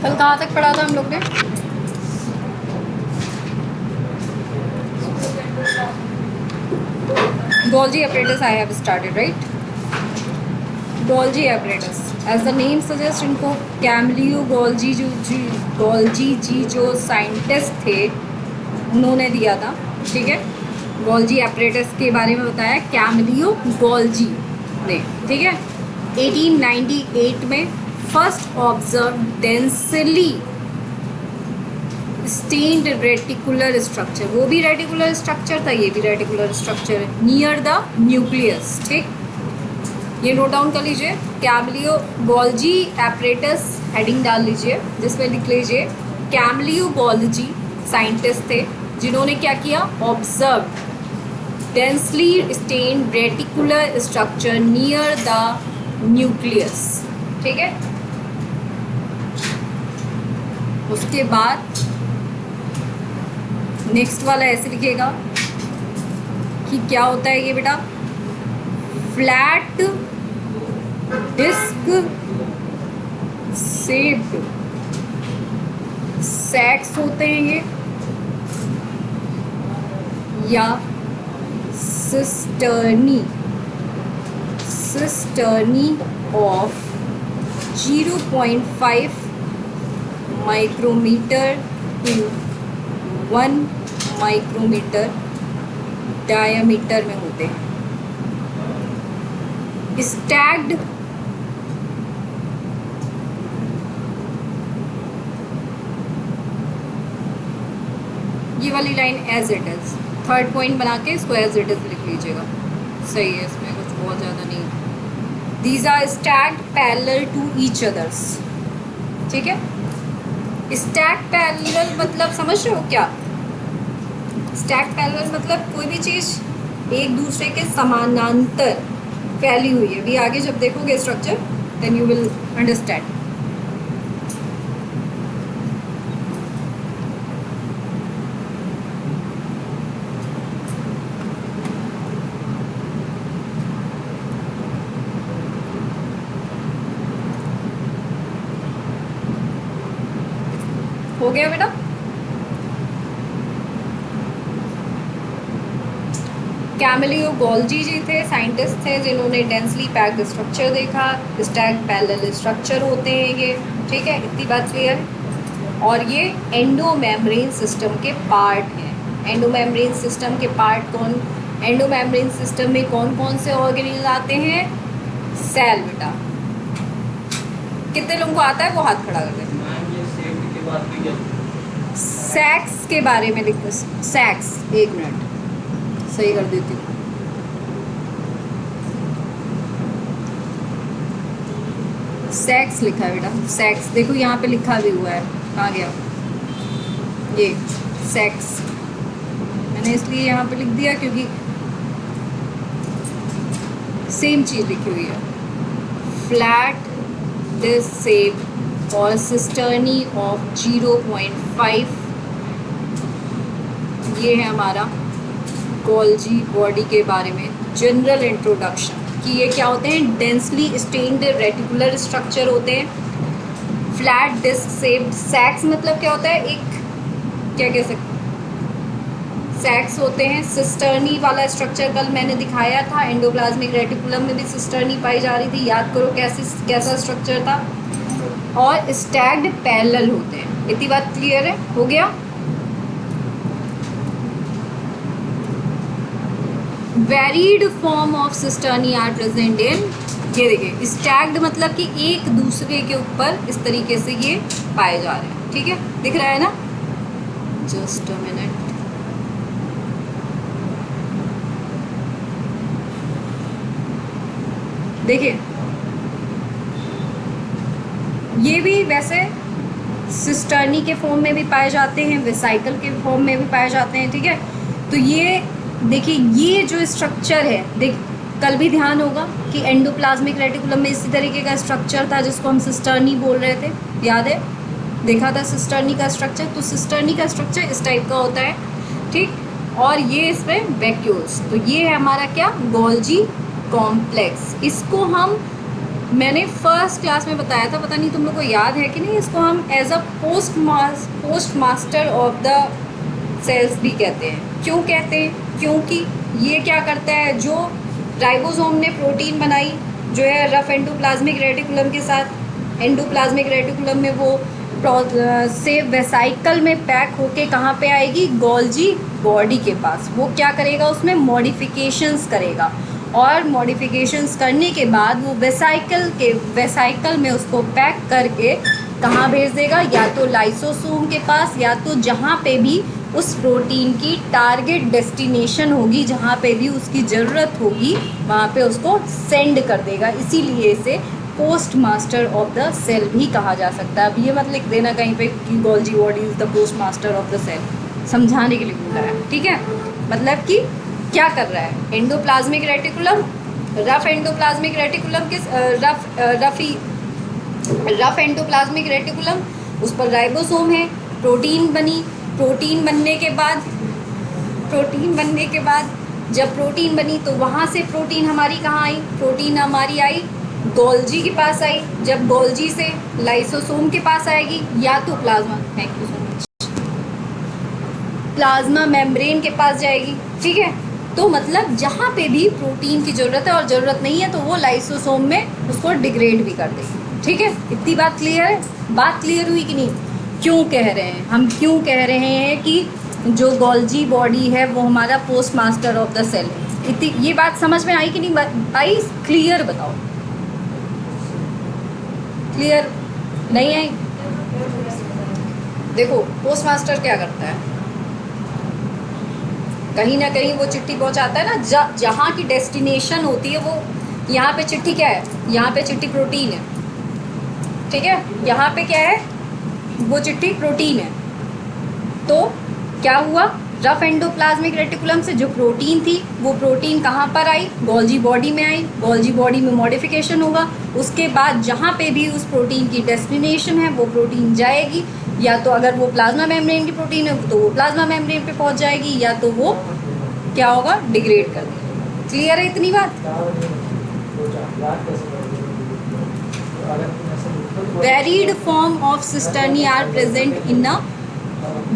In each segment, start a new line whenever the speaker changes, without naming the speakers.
कल कहाँ तक पढ़ा था हम लोग ने? Golgi apparatus I have started, right? Golgi apparatus. As the name suggests, इनको कैमलियो गोल्जी जी जो साइंटिस्ट थे उन्होंने दिया था, ठीक है। गोल्जी apparatus के बारे में बताया कैमलियो गोल्जी ने, ठीक है। 1898 में first observe densely stained reticular structure, वो भी रेटिकुलर स्ट्रक्चर था, ये भी रेटिकुलर स्ट्रक्चर है, नियर द न्यूक्लियस, ठीक। ये नोट डाउन कर लीजिए, कैमलियो गोल्जी एपरेटस हेडिंग डाल लीजिए, जिसमें लिख लीजिए कैमलियो गोल्जी साइंटिस्ट थे जिन्होंने क्या किया, observe densely stained reticular structure near the nucleus, ठीक है। उसके बाद नेक्स्ट वाला ऐसे लिखेगा कि क्या होता है ये बेटा, फ्लैट डिस्क शेप्ड सैक्स होते हैं ये, या cisternae of 0.5 micrometre to 1 micrometre diameter में होते हैं। स्टैग्ड ये वाली line as it is, third point बना के इसको एज इट इज लिख लीजिएगा, सही है, इसमें कुछ बहुत ज़्यादा नहीं। These are stacked parallel to each others, ठीक है। स्टैक पैरेलल मतलब समझ रहे हो क्या? स्टैक पैरेलल मतलब कोई भी चीज़ एक दूसरे के समानांतर फैली हुई है। अभी आगे जब देखोगे structure then you will understand. हो गया बेटा? कैमलियो गोल्जी जी थे, साइंटिस्ट थे जिन्होंने डेंसली पैक्ड स्ट्रक्चर देखा। स्टैक्ड पैरेलल स्ट्रक्चर होते हैं ये, ठीक है, इतनी बात क्लियर है। और ये एंडोमेम्ब्रेन सिस्टम के पार्ट हैं। एंडोमेम्ब्रेन सिस्टम के पार्ट कौन? एंडोमेम्ब्रेन सिस्टम में कौन कौन से ऑर्गेनेल आते हैं? सेल बेटा। कितने लोगों को आता है वो हाथ खड़ा कर दें। सैक्स के बारे में लिखो, सैक्स, एक मिनट सही कर देती हूँ। सैक्स लिखा है बेटा, सैक्स देखो यहाँ पे लिखा भी हुआ है, कहाँ गया ये सैक्स? मैंने इसलिए यहाँ पे लिख दिया क्योंकि सेम चीज़ लिखी हुई है। फ्लैट डिस्क शेप और सिस्टर्नी ऑफ 0.5, ये है हमारा गोल्जी बॉडी के बारे में जनरल इंट्रोडक्शन कि ये क्या होते हैं, डेंसली स्टेन्ड रेटिकुलर स्ट्रक्चर होते हैं। फ्लैट डिस्क शेप्ड सैक्स मतलब क्या होता है, एक क्या कह सकते सैक्स होते हैं। सिस्टर्नी वाला स्ट्रक्चर कल मैंने दिखाया था, एंडोप्लाज्मिक रेटिकुलम में भी सिस्टर्नी पाई जा रही थी, याद करो कैसा स्ट्रक्चर था। और स्टैग्ड पैरेलल होते हैं। इतनी बात क्लियर है? हो गया? Varied form of cisternae are present in, ये देखिए स्टैग्ड मतलब कि एक दूसरे के ऊपर इस तरीके से ये पाए जा रहे हैं, ठीक है, दिख रहा है ना? जस्ट अ मिनट, देखिए ये भी वैसे सिस्टर्नी के फॉर्म में भी पाए जाते हैं, वेसाइकल के फॉर्म में भी पाए जाते हैं, ठीक है। तो ये देखिए ये जो स्ट्रक्चर है, देख कल भी ध्यान होगा कि एंडोप्लाज्मिक रेटिकुलम में इसी तरीके का स्ट्रक्चर था जिसको हम सिस्टर्नी बोल रहे थे, याद है? देखा था सिस्टर्नी का स्ट्रक्चर। तो सिस्टर्नी का स्ट्रक्चर इस टाइप का होता है, ठीक। और ये इसमें वैक्यूल्स, तो ये है हमारा क्या, गोल्जी कॉम्प्लेक्स। इसको हम मैंने फर्स्ट क्लास में बताया था, पता नहीं तुम लोग को याद है कि नहीं, इसको हम as a post master of the cells भी कहते हैं। क्यों कहते हैं? क्योंकि ये क्या करता है, जो राइबोसोम ने प्रोटीन बनाई जो है रफ एंडोप्लाज्मिक रेटिकुलम के साथ, एंडोप्लाज्मिक रेटिकुलम में वो से वेसाइकल में पैक होके कहाँ पे आएगी, गोल्जी बॉडी के पास। वो क्या करेगा, उसमें मॉडिफिकेशंस करेगा, और मॉडिफिकेशंस करने के बाद वो वेसाइकल में उसको पैक करके कहाँ भेज देगा, या तो लाइसोसोम के पास, या तो जहाँ पे भी उस प्रोटीन की टारगेट डेस्टिनेशन होगी, जहाँ पे भी उसकी ज़रूरत होगी वहाँ पे उसको सेंड कर देगा। इसीलिए इसे post master of the cell भी कहा जा सकता है। अब ये मत लिख देना कहीं पे कि Golgi body is the post master of the cell, समझाने के लिए बोला है, ठीक है। मतलब कि क्या कर रहा है, endoplasmic reticulum, rough endoplasmic reticulum के रफ एंडोप्लाज्मिक रेटिकुलम, उस पर राइबोसोम है, प्रोटीन बनी, प्रोटीन बनने के बाद जब प्रोटीन बनी तो वहाँ से प्रोटीन हमारी कहाँ आई, प्रोटीन हमारी आई गोल्जी के पास आई, जब गोल्जी से लाइसोसोम के पास आएगी, या तो plasma, thank you so much, plasma membrane के पास जाएगी, ठीक है। तो मतलब जहाँ पे भी प्रोटीन की ज़रूरत है और ज़रूरत नहीं है तो वो लाइसोसोम में उसको डिग्रेड भी कर देगी, ठीक है। इतनी बात क्लियर है? बात क्लियर हुई कि नहीं? क्यों कह रहे हैं हम, क्यों कह रहे हैं कि जो गोल्जी बॉडी है वो हमारा post master of the cell है? इतनी ये बात समझ में आई कि नहीं आई? क्लियर बताओ, क्लियर नहीं आई? देखो पोस्ट मास्टर क्या करता है, कहीं ना कहीं वो चिट्ठी पहुंचाता है ना, जहाँ की डेस्टिनेशन होती है वो, यहाँ पे चिट्ठी क्या है, यहाँ पे चिट्ठी प्रोटीन है, ठीक है, यहाँ पे क्या है, वो चिट्ठी प्रोटीन है। तो क्या हुआ, रफ एंडोप्लाज्मिक रेटिकुलम से जो प्रोटीन थी वो प्रोटीन कहाँ पर आई, गोल्जी बॉडी में आई, गोल्जी बॉडी में मॉडिफिकेशन होगा, उसके बाद जहाँ पे भी उस प्रोटीन की डेस्टिनेशन है वो प्रोटीन जाएगी, या तो अगर वो प्लाज्मा मेम्ब्रेन की प्रोटीन है तो वो प्लाज्मा मेम्ब्रेन पे पहुँच जाएगी, या तो वो क्या होगा, डिग्रेड कर देगी। क्लियर है इतनी बात? Varied form of cisternae are present in a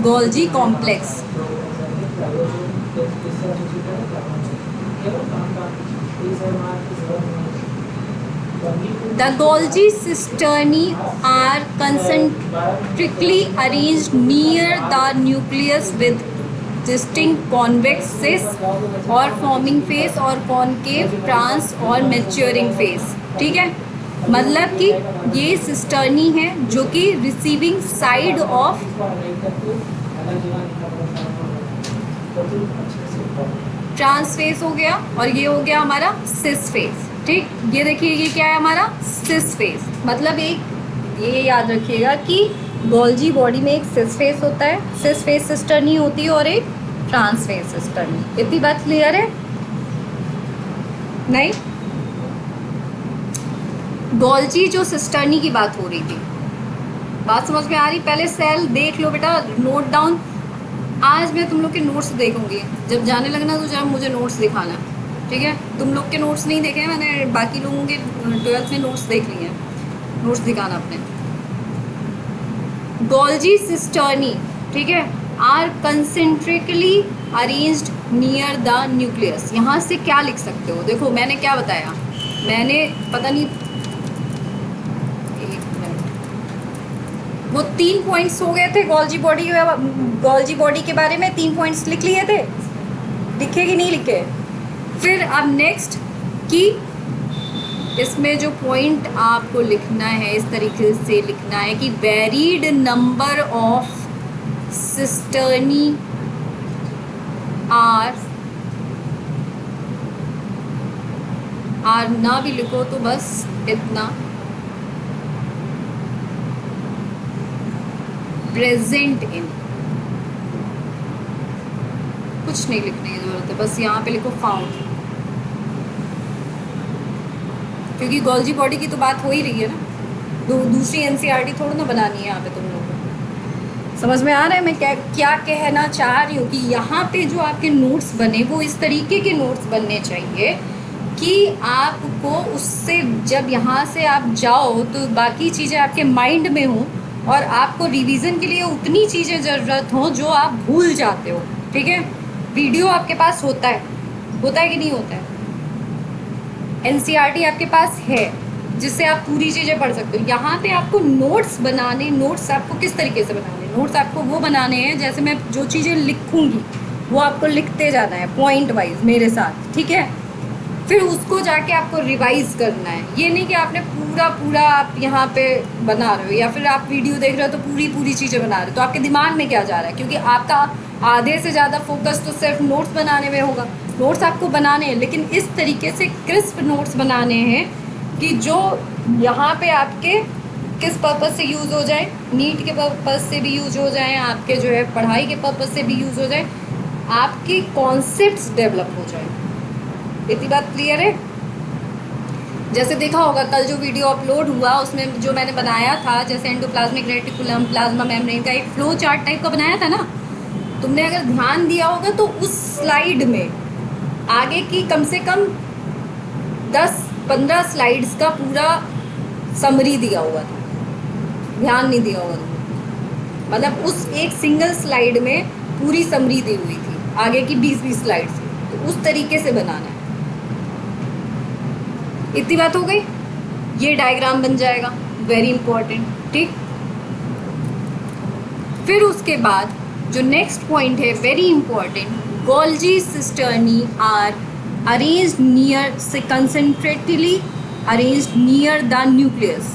Golgi complex. The Golgi cisternae are concentrically arranged near the nucleus with distinct convex cis और forming phase और concave trans और maturing phase, ठीक है। मतलब कि ये सिस्टर्नी है जो कि receiving side of trans face हो गया, और ये हो गया हमारा सिस फेस, ठीक। ये देखिए ये क्या है हमारा सिस फेस, मतलब एक ये याद रखिएगा कि गोल्जी बॉडी में एक सिस फेस होता है, सिस फेस सिस्टर्नी होती है, और एक ट्रांस फेस सिस्टर्नी। इतनी बात क्लियर है? नहीं? गोल्जी जो सिस्टर्नी की बात हो रही थी, बात समझ में आ रही? पहले सेल देख लो बेटा, नोट डाउन। आज मैं तुम लोग के नोट्स देखूंगी, जब जाने लगना तो जब मुझे नोट्स दिखाना, ठीक है। तुम लोग के नोट्स नहीं देखे हैं मैंने, बाकी लोगों के 12th में नोट्स देख लिए हैं, नोट्स दिखाना अपने। गोल्जी सिस्टर्नी, ठीक है, are concentrically arranged near the nucleus. यहाँ से क्या लिख सकते हो, देखो मैंने क्या बताया, मैंने पता नहीं, वो 3 पॉइंट्स हो गए थे गोल्जी बॉडी के बारे में, 3 पॉइंट्स लिख लिए थे, लिखे कि नहीं लिखे? फिर अब नेक्स्ट कि इसमें जो पॉइंट आपको लिखना है इस तरीके से लिखना है कि varied number of cisternae are ना भी लिखो तो बस इतना, प्रेजेंट इन, कुछ नहीं लिखने की जरूरत है, बस यहाँ पे लिखो फाउंड, क्योंकि गोल्जी बॉडी की तो बात हो ही रही है ना, दूसरी एनसीईआरटी थोड़ी ना बनानी है यहाँ पे तुम लोगों को। समझ में आ रहा है मैं क्या कहना चाह रही हूँ कि यहाँ पे जो आपके नोट्स बने वो इस तरीके के नोट्स बनने चाहिए कि आपको उससे जब यहाँ से आप जाओ तो बाकी चीज़ें आपके माइंड में हों और आपको रिवीजन के लिए उतनी चीज़ें ज़रूरत हों जो आप भूल जाते हो। ठीक है, वीडियो आपके पास होता है कि नहीं होता है? एनसीईआरटी आपके पास है जिससे आप पूरी चीज़ें पढ़ सकते हो। यहाँ पे आपको नोट्स बनाने, नोट्स आपको किस तरीके से बनाने, नोट्स आपको वो बनाने हैं जैसे मैं जो चीज़ें लिखूँगी वो आपको लिखते जाना है पॉइंट वाइज मेरे साथ। ठीक है, फिर उसको जाके आपको रिवाइज करना है। ये नहीं कि आपने पूरा आप यहाँ पे बना रहे हो या फिर आप वीडियो देख रहे हो तो पूरी चीज़ें बना रहे हो, तो आपके दिमाग में क्या जा रहा है? क्योंकि आपका आधे से ज़्यादा फोकस तो सिर्फ नोट्स बनाने में होगा। नोट्स आपको बनाने हैं लेकिन इस तरीके से क्रिस्प नोट्स बनाने हैं कि जो यहाँ पे आपके किस पर्पज़ से यूज़ हो जाए, नीट के पर्पज़ से भी यूज़ हो जाए, आपके जो है पढ़ाई के पर्पज़ से भी यूज़ हो जाए, आपकी कॉन्सेप्ट्स डेवलप हो जाए। इतनी बात क्लियर है? जैसे देखा होगा कल जो वीडियो अपलोड हुआ उसमें जो मैंने बनाया था, जैसे एंडोप्लाज्मिक रेटिकुलम, प्लाज्मा मेम्ब्रेन का एक फ्लो चार्ट टाइप का बनाया था ना, तुमने अगर ध्यान दिया होगा तो उस स्लाइड में आगे की कम से कम 10-15 स्लाइड्स का पूरा समरी दिया हुआ था। ध्यान नहीं दिया होगा तुमने, मतलब उस एक सिंगल स्लाइड में पूरी समरी दी हुई थी आगे की 20-20 स्लाइड्स। तो उस तरीके से बनाना है। इतनी बात हो गई। ये डायग्राम बन जाएगा, वेरी इंपॉर्टेंट। ठीक, फिर उसके बाद जो नेक्स्ट पॉइंट है very important, Golgi cisternae are arranged near से concentrically arranged near the nucleus.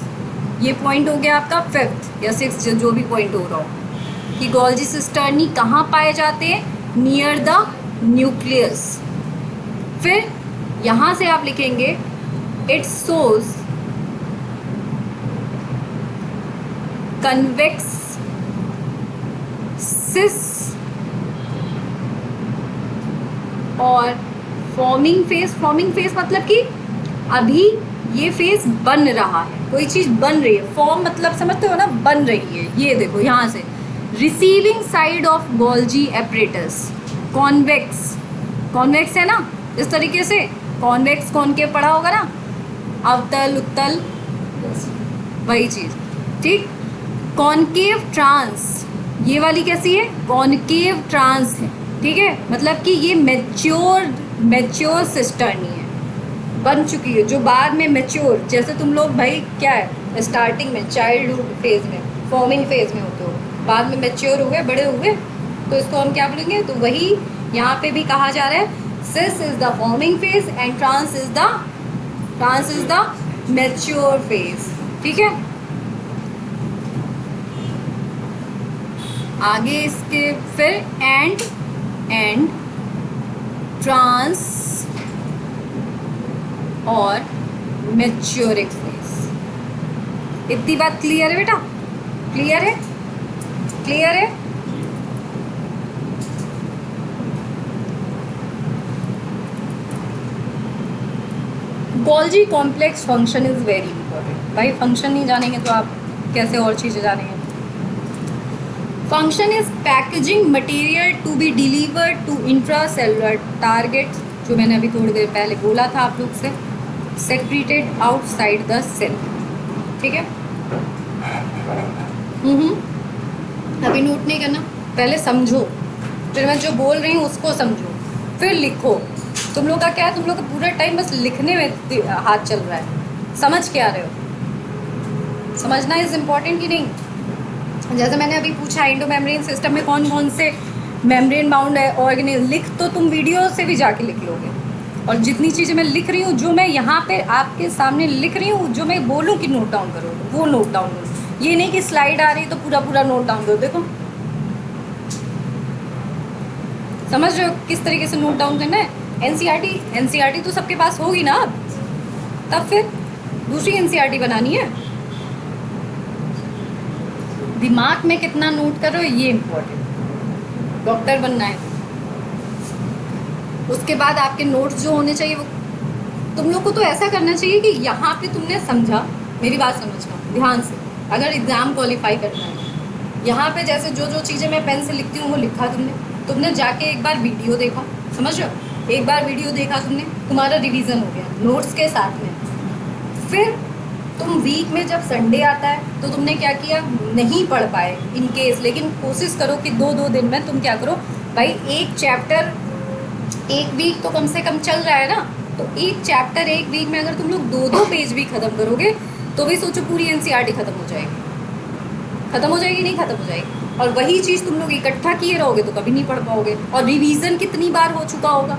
ये पॉइंट हो गया आपका 5th या 6th, जो भी पॉइंट हो रहा हो, कि गोल्जी सिस्टर्नी कहाँ पाए जाते हैं? Near the nucleus. फिर यहाँ से आप लिखेंगे it shows convex cis और फॉर्मिंग फेज। फॉर्मिंग फेज मतलब कि अभी ये फेज बन रहा है, कोई चीज़ बन रही है। फॉर्म मतलब समझते हो ना, बन रही है। ये देखो यहाँ से receiving side of Golgi apparatus, convex, convex है ना, इस तरीके से कॉन्वेक्स कॉनकेव पढ़ा होगा ना, अवतल उत्तल वही चीज़। ठीक, कॉनकेव ट्रांस, ये वाली कैसी है? कॉनकेव ट्रांस है। ठीक है, मतलब कि ये मैच्योर सिस्टर्नी है, बन चुकी है, जो बाद में मैच्योर, जैसे तुम लोग भाई क्या है स्टार्टिंग में चाइल्डहुड फेज में, फॉर्मिंग फेज में होते हो, बाद में मैच्योर हुए, बड़े हुए, तो इसको हम क्या बोलेंगे? तो वही यहाँ पे भी कहा जा रहा है, cis is the forming phase and trans is the mature phase. ठीक है, आगे इसके फिर एंड ट्रांस और मैच्योरिक फेज। इतनी बात क्लियर है बेटा? क्लियर है? क्लियर है? Golgi complex function is very important. भाई फंक्शन नहीं जानेंगे तो आप कैसे और चीज़ें जानेंगे? Function is packaging material to be delivered to intracellular target, जो मैंने अभी थोड़ी देर पहले बोला था आप लोग से, सेक्रेटेड आउटसाइड द सेल। ठीक है, अभी नोट नहीं करना, पहले समझो, फिर मैं जो बोल रही हूँ उसको समझो, फिर लिखो। तुम लोग का क्या है, तुम लोग का पूरा टाइम बस लिखने में हाथ चल रहा है, समझ के आ रहे हो? समझना इज़ इम्पॉर्टेंट कि नहीं? जैसे मैंने अभी पूछा एंडो मेम्ब्रेन सिस्टम में कौन कौन से मेम्ब्रेन बाउंड है ऑर्गेनिज्म, लिख तो तुम वीडियो से भी जाके लिख लोगे। और जितनी चीज़ें मैं लिख रही हूँ, जो मैं यहाँ पे आपके सामने लिख रही हूँ, जो मैं बोलूँ कि नोट डाउन करो, वो नोट डाउन करो। ये नहीं कि स्लाइड आ रही तो पूरा नोट डाउन करो। देखो समझ रहे हो किस तरीके से नोट डाउन करना है? एनसीईआरटी तो सबके पास होगी ना अब, तब फिर दूसरी एनसीईआरटी बनानी है। दिमाग में कितना नोट कर रहे हो ये इम्पोर्टेंट। डॉक्टर बनना है, उसके बाद आपके नोट्स जो होने चाहिए वो तुम लोग को तो ऐसा करना चाहिए कि यहाँ पे तुमने समझा, मेरी बात समझना ध्यान से, अगर एग्ज़ाम क्वालिफाई करना है, यहाँ पे जैसे जो चीज़ें मैं पेन से लिखती हूँ वो लिखा तुमने जाके एक बार वीडियो देखा, समझ रहे हो? एक बार वीडियो देखा तुमने, तुम्हारा रिवीजन हो गया नोट्स के साथ में। फिर तुम वीक में जब संडे आता है तो तुमने क्या किया, नहीं पढ़ पाए इन केस, लेकिन कोशिश करो कि 2-2 दिन में तुम क्या करो भाई, एक चैप्टर एक वीक तो कम से कम चल रहा है ना, तो एक चैप्टर एक वीक में अगर तुम लोग 2-2 पेज भी ख़त्म करोगे तो भी सोचो पूरी एनसीईआरटी ख़त्म हो जाएगी। ख़त्म हो जाएगी, नहीं ख़त्म हो जाएगी। और वही चीज़ तुम लोग इकट्ठा किए रहोगे तो कभी नहीं पढ़ पाओगे। और रिवीजन कितनी बार हो चुका होगा,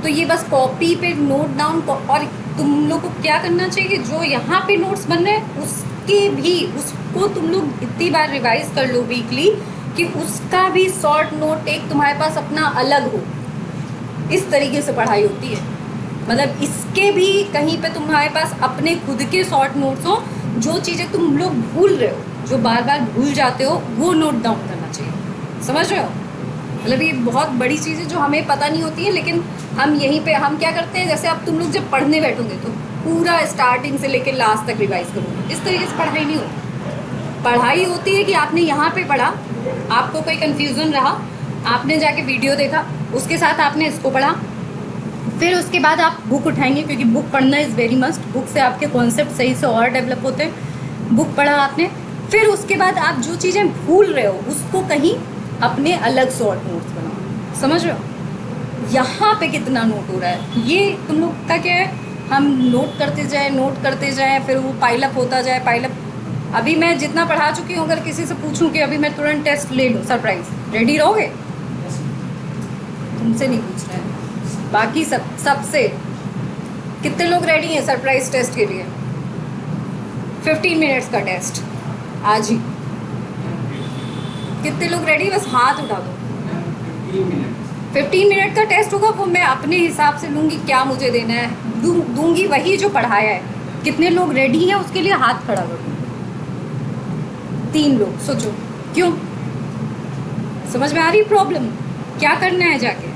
तो ये बस कॉपी पे नोट डाउन। और तुम लोग को क्या करना चाहिए, जो यहाँ पे नोट्स बन रहे हैं उसके भी, उसको तुम लोग इतनी बार रिवाइज कर लो वीकली कि उसका भी शॉर्ट नोट एक तुम्हारे पास अपना अलग हो। इस तरीके से पढ़ाई होती है, मतलब इसके भी कहीं पे तुम्हारे पास अपने खुद के शॉर्ट नोट्स हो। जो चीज़ें तुम लोग भूल रहे हो, जो बार बार भूल जाते हो, वो नोट डाउन करना चाहिए। समझ रहे हो, मतलब ये बहुत बड़ी चीज़ है जो हमें पता नहीं होती है, लेकिन हम यहीं पे हम क्या करते हैं, जैसे अब तुम लोग जब पढ़ने बैठोगे तो पूरा स्टार्टिंग से लेकर लास्ट तक रिवाइज करोगे। इस तरीके से पढ़ाई नहीं होती। पढ़ाई होती है कि आपने यहाँ पे पढ़ा, आपको कोई कन्फ्यूज़न रहा, आपने जाके वीडियो देखा, उसके साथ आपने इसको पढ़ा, फिर उसके बाद आप बुक उठाएंगे, क्योंकि बुक पढ़ना इज़ वेरी मस्ट। बुक से आपके कॉन्सेप्ट सही से और डेवलप होते हैं। बुक पढ़ा आपने, फिर उसके बाद आप जो चीज़ें भूल रहे हो उसको कहीं अपने अलग शॉर्ट नोट्स बनाओ। समझ रहे हो यहाँ पे कितना नोट हो रहा है, ये तुम लोग का क्या है, हम नोट करते जाएं, फिर वो पाइलअप होता जाए, पाइलअप। अभी मैं जितना पढ़ा चुकी हूँ, अगर किसी से पूछूं कि अभी मैं तुरंत टेस्ट ले लूँ सरप्राइज, रेडी रहोगे? तुमसे नहीं पूछ रहे हैं, बाकी सबसे कितने लोग रेडी हैं सरप्राइज टेस्ट के लिए? 15 मिनट्स का टेस्ट आज ही। कितने लोग रेडी, बस हाथ उठा दो। 15 मिनट का टेस्ट होगा, वो मैं अपने हिसाब से लूँगी, क्या मुझे देना है दूंगी वही जो पढ़ाया है। कितने लोग रेडी हैं उसके लिए हाथ खड़ा करो। 3 लोग, सोचो क्यों? समझ में आ रही प्रॉब्लम? क्या करना है जाके?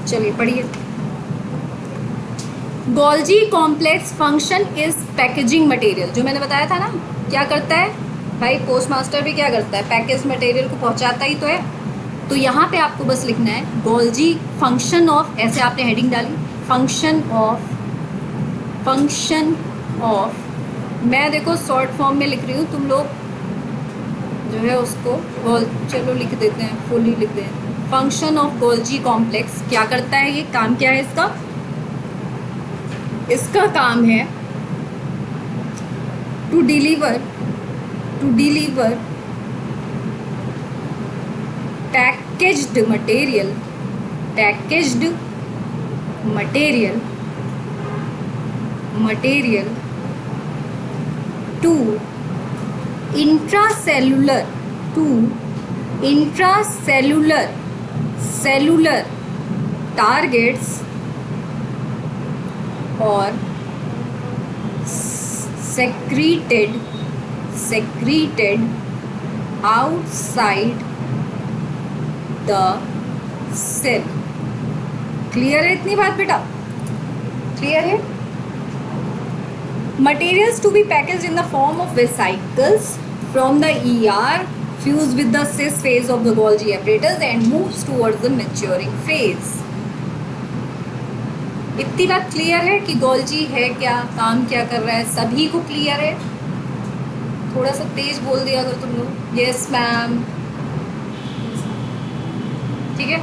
चलिए पढ़िए। Golgi complex function is packaging material, जो मैंने बताया था ना, क्या करता है भाई, पोस्ट मास्टर भी क्या करता है, पैकेज मटेरियल को पहुंचाता ही तो है। तो यहाँ पे आपको बस लिखना है गोल्जी फंक्शन ऑफ, ऐसे आपने हेडिंग डाली, फंक्शन ऑफ, मैं देखो शॉर्ट फॉर्म में लिख रही हूँ, तुम लोग जो है उसको चलो लिख देते हैं, फुली लिख दें। फंक्शन ऑफ गोल्जी कॉम्प्लेक्स क्या करता है, ये काम क्या है इसका? इसका काम है to deliver packaged material to intracellular targets और secreted outside the cell। Clear है इतनी बात बेटा? क्लियर है? Materials to be packaged in the form of vesicles from the ER fuse with the cis phase of the Golgi apparatus and moves towards the maturing phase। इतनी बात clear है कि Golgi है क्या, काम क्या कर रहा है, सभी को क्लियर है? थोड़ा सा तेज बोल दिया अगर तुम लोग। यस मैम, ठीक है।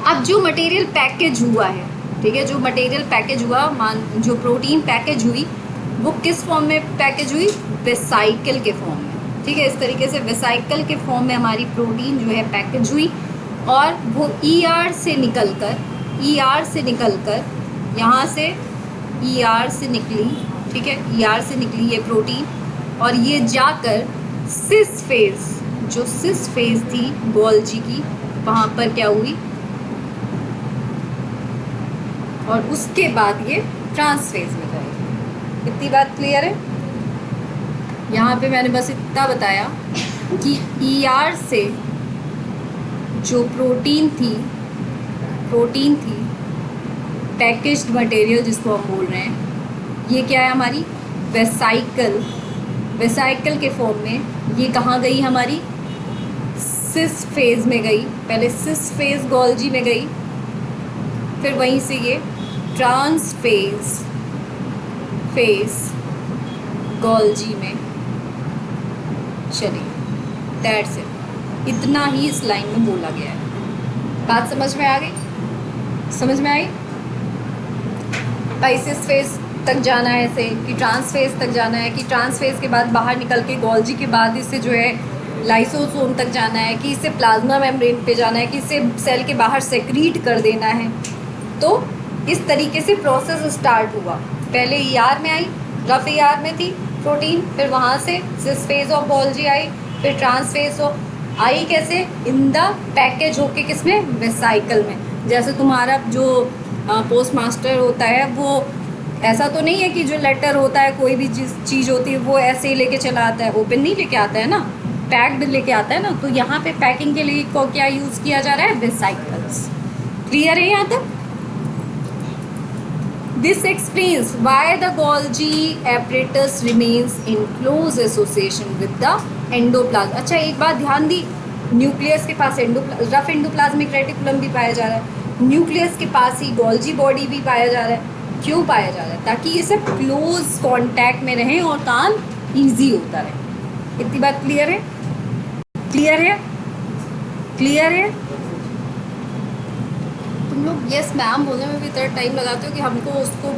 अब जो मटेरियल पैकेज हुआ है, ठीक है, जो मटेरियल पैकेज हुआ, जो प्रोटीन पैकेज हुई, वो किस फॉर्म में पैकेज हुई? वेसाइकल के फॉर्म में, ठीक है। इस तरीके से वेसाइकल के फॉर्म में हमारी प्रोटीन जो है पैकेज हुई, और वो ER से निकलकर यहाँ से ER से निकली, ठीक है, ER से निकली ये प्रोटीन, और ये जाकर सिस फेज, जो सिस फेज थी गोल्जी की, वहाँ पर क्या हुई, और उसके बाद ये ट्रांस फेज में जाएगी। इतनी बात क्लियर है? यहाँ पे मैंने बस इतना बताया कि ER से जो प्रोटीन थी पैकेज्ड मटेरियल जिसको हम बोल रहे हैं, ये क्या है हमारी वेसाइकल के फॉर्म में। ये कहाँ गई हमारी? सिस फेज में गई, पहले सिस फेज गोल्जी में गई, फिर वहीं से ये ट्रांस फेज गोल्जी में चली। दैट्स इट, इतना ही इस लाइन में बोला गया है। बात समझ में आ गई? समझ में आई? भाई सिस फेज तक जाना है ऐसे, कि ट्रांस फेज तक जाना है, कि ट्रांस फेज के बाद बाहर निकल के गोल्जी के बाद इससे जो है लाइसोसोम तक जाना है, कि इसे प्लाज्मा मेम्ब्रेन पे जाना है, कि इसे सेल के बाहर सेक्रीट कर देना है। तो इस तरीके से प्रोसेस स्टार्ट हुआ। पहले ईआर में आई, रफ ईआर में थी प्रोटीन, फिर वहाँ से सिस फेज ऑफ गोल्जी आई, फिर ट्रांस फेज ऑफ आई कैसे, इन द पैकेज होके किसमें, वेसाइकल में। जैसे तुम्हारा जो पोस्ट मास्टर होता है वो ऐसा तो नहीं है कि जो लेटर होता है कोई भी चीज़ होती है वो ऐसे ही लेके चला आता है, ओपन नहीं लेके आता है ना, पैक्ड लेके आता है ना। तो यहाँ पे पैकिंग के लिए को क्या यूज़ किया जा रहा है, वेसाइकल्स। क्लियर है यहाँ तक? This explains why the Golgi apparatus remains in close association with the endoplasm. अच्छा एक बात ध्यान दी, न्यूक्लियस के पास रफ एंडोप्लाज्मिक रेटिकुलम भी पाया जा रहा है, न्यूक्लियस के पास ही गोल्जी बॉडी भी पाया जा रहा है। क्यों पाया जा रहा है? ताकि ये सब क्लोज कांटेक्ट में रहें और काम इजी होता रहे। इतनी बात क्लियर है? क्लियर है? क्लियर है? तुम लोग यस मैम बोलने में भी इतना टाइम लगाते हो कि हमको उसको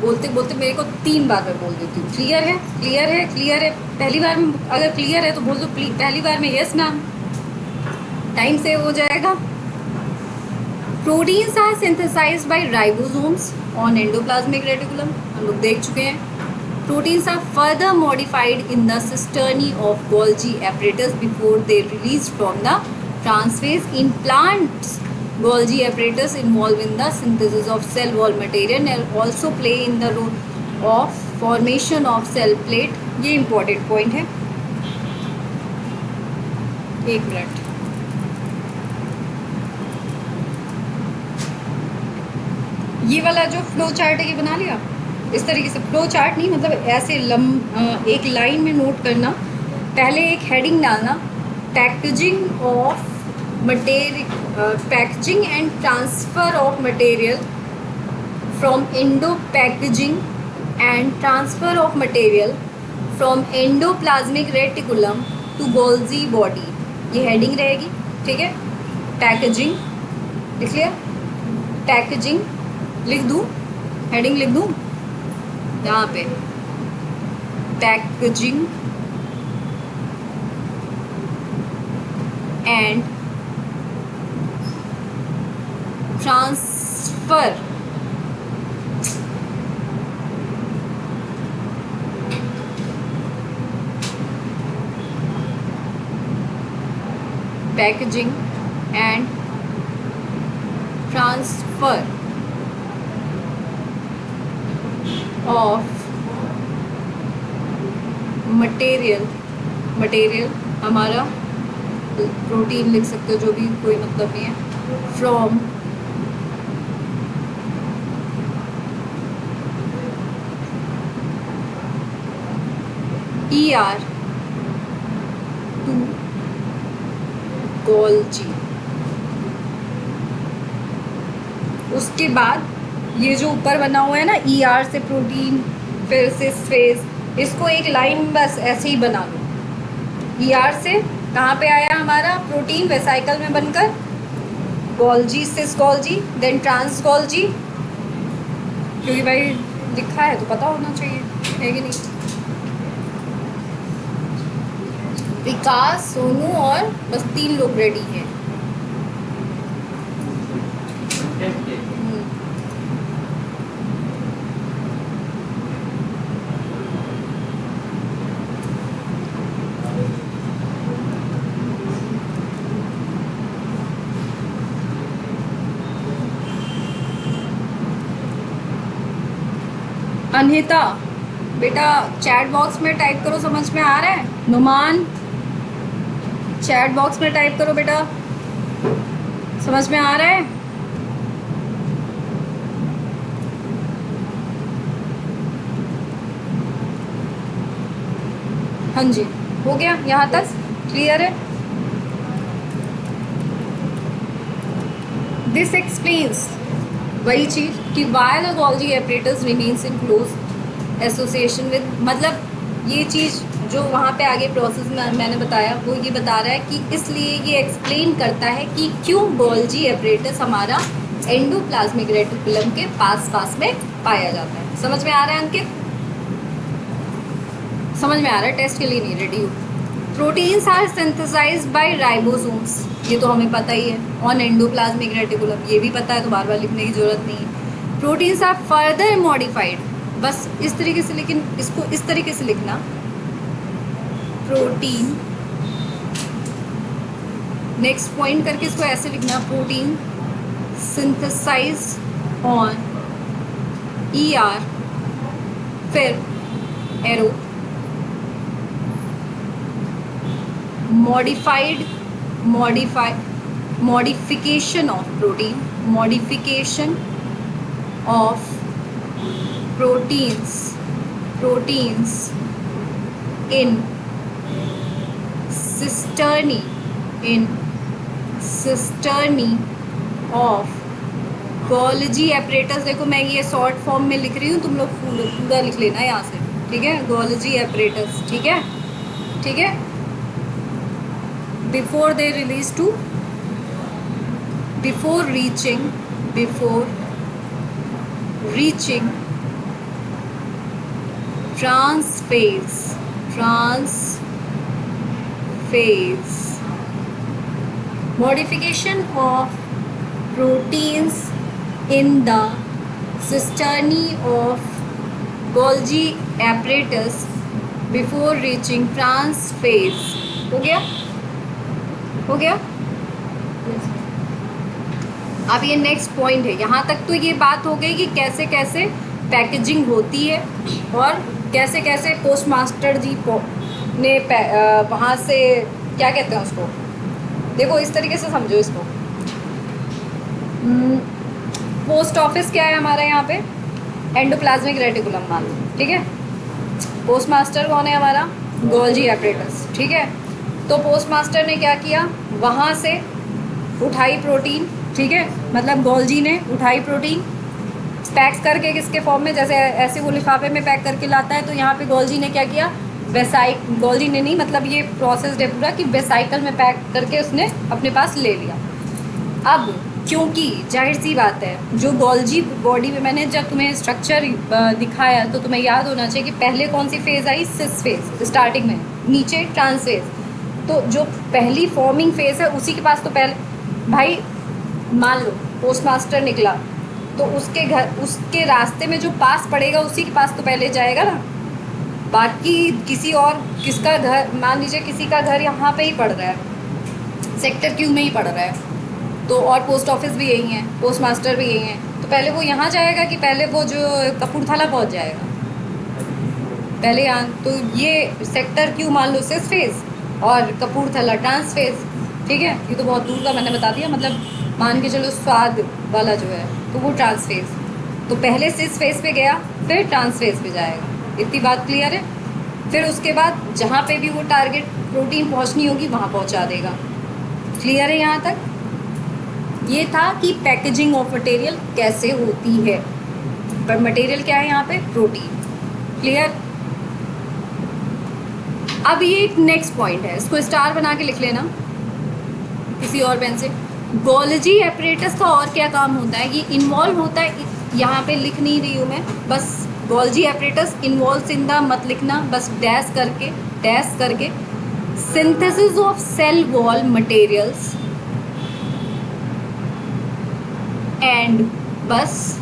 बोलते बोलते मेरे को 3 बार मैं बोल देती हूँ क्लियर है, क्लियर है, क्लियर है। पहली बार में अगर क्लियर है तो बोल दो पहली बार में यस मैम, टाइम सेव हो जाएगा। Proteins are synthesised by ribosomes on endoplasmic reticulum, हम लोग देख चुके हैं। Proteins are further modified in the cisternae of Golgi apparatus before they release from the transphase. In plants, Golgi apparatus involved in the synthesis of cell wall material and also play in the role of formation of cell plate. ये important point है। एक minute, ये वाला जो flow chart है ये बना लिया इस तरीके से। फ्लो चार्ट नहीं, मतलब ऐसे एक लाइन में नोट करना। पहले एक हेडिंग डालना, packaging of material, packaging and transfer of material from endo, packaging and transfer of material from endoplasmic reticulum to Golgi body, ये हेडिंग रहेगी। ठीक है, पैकेजिंग लिख लिया, पैकेजिंग लिख दूँ, हेडिंग लिख दूँ यहाँ पे, packaging and transfer packaging and transfer of material हमारा प्रोटीन लिख सकते हो, जो भी कोई मतलब नहीं है, फ्रॉम ER टू गोल्जी। उसके बाद ये जो ऊपर बना हुआ है ना, ER से प्रोटीन फिर सिस फेज, इसको एक लाइन बस ऐसे ही बना लो। ER से कहाँ पे आया हमारा प्रोटीन, वेसाइकल में बनकर गोल्जी, सिस गोल्जी, देन ट्रांस गोल्जी, क्योंकि भाई लिखा है तो पता होना चाहिए, है कि नहीं। विकास, सोनू और बस 3 लोग रेडी हैं। अनहिता बेटा चैट बॉक्स में टाइप करो, समझ में आ रहा है? नुमान चैट बॉक्स में टाइप करो बेटा, समझ में आ रहा है? हाँ जी, हो गया यहाँ तक, क्लियर है? दिस एक्सप्लेन्स वही चीज़ कि why the Golgi apparatus remains in close association with, मतलब ये चीज़ जो वहाँ पे आगे प्रोसेस में मैंने बताया वो ये बता रहा है कि इसलिए ये एक्सप्लेन करता है कि क्यों गोल्जी एपरेटस हमारा एंडोप्लाज्मिक रेटिकुलम के पास में पाया जाता है। समझ में आ रहा है अंकित? समझ में आ रहा है? टेस्ट के लिए नहीं रेडी हो। Proteins are synthesised by ribosomes, ये तो हमें पता ही है, ऑन एंडोप्लाज्मिक रेटिकुलम, ये भी पता है, तो बार बार लिखने की जरूरत नहीं है। प्रोटीन्स आर फर्दर मॉडिफाइड, बस इस तरीके से, लेकिन इसको इस तरीके से लिखना, प्रोटीन नेक्स्ट पॉइंट करके इसको ऐसे लिखना, प्रोटीन सिंथेसाइज्ड ऑन ER, फिर arrow modification of protein, modification of proteins in cisternae of Golgi apparatus. देखो मैं ये शॉर्ट फॉर्म में लिख रही हूँ, तुम लोग पूरा लिख लेना यहाँ से, ठीक है? गोल्जी एपरेटस, ठीक है, ठीक है। Before they release to, before reaching transphase, modification of proteins in the cisternae of Golgi apparatus before reaching transphase। हो गया? हो गया? अब ये नेक्स्ट पॉइंट है। यहाँ तक तो ये बात हो गई कि कैसे कैसे पैकेजिंग होती है और कैसे कैसे पोस्ट मास्टर जी ने वहाँ से, क्या कहते हैं उसको, देखो इस तरीके से समझो इसको। पोस्ट ऑफिस क्या है हमारा यहाँ पे? एंडोप्लाज्मिक रेटिकुलम मान लो, ठीक है। पोस्ट मास्टर कौन है हमारा? गोल्जी एपरेटस, ठीक है। तो पोस्ट मास्टर ने क्या किया, वहाँ से उठाई प्रोटीन, ठीक है, मतलब गोल्जी ने उठाई प्रोटीन, पैक करके किसके फॉर्म में, जैसे ऐसे वो लिफाफे में पैक करके लाता है, तो यहाँ पे गोल्जी ने क्या किया, गोल्जी ने नहीं, मतलब ये प्रोसेस है पूरा कि वेसाइकल में पैक करके उसने अपने पास ले लिया। अब क्योंकि जाहिर सी बात है, जो गोल्जी बॉडी में मैंने जब तुम्हें स्ट्रक्चर दिखाया तो तुम्हें याद होना चाहिए कि पहले कौन सी फेज़ आई, सिस फेज़ स्टार्टिंग में, नीचे ट्रांस फेज़। तो जो पहली फॉर्मिंग फेज़ है उसी के पास तो पहले, भाई मान लो पोस्ट मास्टर निकला तो उसके रास्ते में जो पास पड़ेगा उसी के पास तो पहले जाएगा ना। बाकी किसी और किसका घर, मान लीजिए किसी का घर यहाँ पे ही पड़ रहा है, सेक्टर क्यू में ही पड़ रहा है, तो और पोस्ट ऑफिस भी यही है, पोस्ट मास्टर भी यही है, तो पहले वो यहाँ जाएगा कि पहले वो जो कपूरथला पहुँच जाएगा पहले यहाँ। तो ये सेक्टर क्यू मान लो सिस फेज़ और कपूरथला ट्रांस फेज़, ठीक है। ये तो बहुत दूर का मैंने बता दिया, मतलब मान के चलो स्वाद वाला जो है तो वो ट्रांस फेज़, तो पहले सिस फेज़ पे गया फिर ट्रांस फेज़ पे जाएगा। इतनी बात क्लियर है? फिर उसके बाद जहाँ पे भी वो टारगेट प्रोटीन पहुँचनी होगी वहाँ पहुँचा देगा। क्लियर है यहाँ तक? ये था कि पैकेजिंग ऑफ मटेरियल कैसे होती है, पर मटेरियल क्या है यहाँ पे, प्रोटीन। क्लियर? अब ये एक नेक्स्ट पॉइंट है, इसको स्टार बना के लिख लेना किसी और पेन से। गोल्जी एपरेटस का और क्या काम होता है, ये इन्वॉल्व होता है, यहाँ पे लिख नहीं रही हूँ मैं, बस Golgi apparatus involve in the मत लिखना, बस डैश करके synthesis of cell wall materials and बस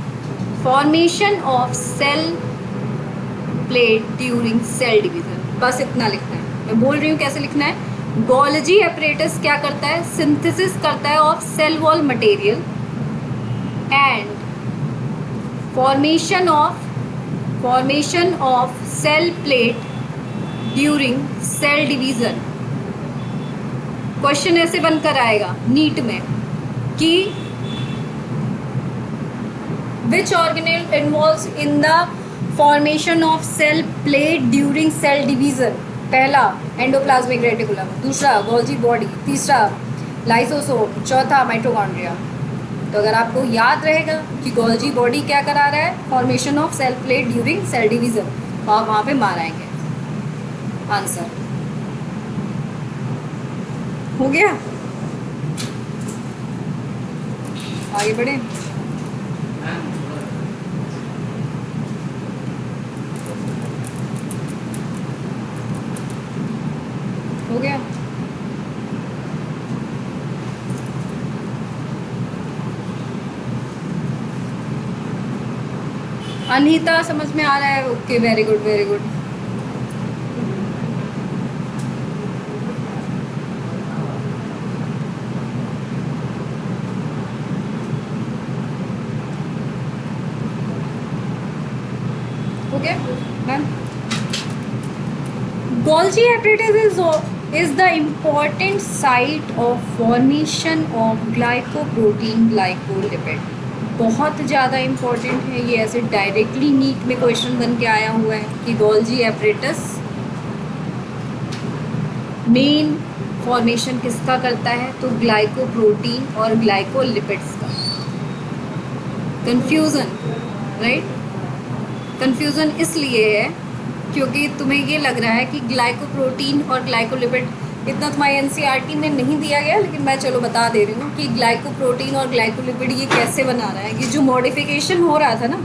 formation of cell plate during cell division. बस इतना लिखना है। मैं बोल रही हूँ कैसे लिखना है। गोल्जी एपरेटस क्या करता है, सिंथेसिस करता है of cell wall material and formation of cell plate during cell division. Question ऐसे बनकर आएगा नीट में कि which organelle involves in the formation of cell plate during cell division? पहला एंडोप्लाज्मिक रेटिकुलम, दूसरा गोल्जी बॉडी, तीसरा लाइसोसोम, चौथा mitochondria. तो अगर आपको याद रहेगा कि गोल्जी बॉडी क्या करा रहा है, formation of cell plate during cell division, तो आप वहाँ पे मार आएंगे आंसर। हो गया, आगे बढ़े। हो गया। अनीता समझ में आ रहा है? Okay, very good very good. Okay ma'am, Golgi apparatus is the important site of formation of glycoprotein glycolipid। बहुत ज़्यादा इम्पॉर्टेंट है ये, ऐसे डायरेक्टली नीट में क्वेश्चन बन के आया हुआ है कि गोल्जी एपरेटस मेन फॉर्मेशन किसका करता है, तो ग्लाइकोप्रोटीन और ग्लाइकोलिपिड्स का। Confusion, right? कंफ्यूज़न इसलिए है क्योंकि तुम्हें ये लग रहा है कि ग्लाइकोप्रोटीन और ग्लाइकोलिपिड, इतना तुम्हारे एनसीईआरटी में नहीं दिया गया, लेकिन मैं चलो बता दे रही हूँ कि ग्लाइकोप्रोटीन और ग्लाइकोलिपिड ये कैसे बना रहा है। ये जो मॉडिफिकेशन हो रहा था ना,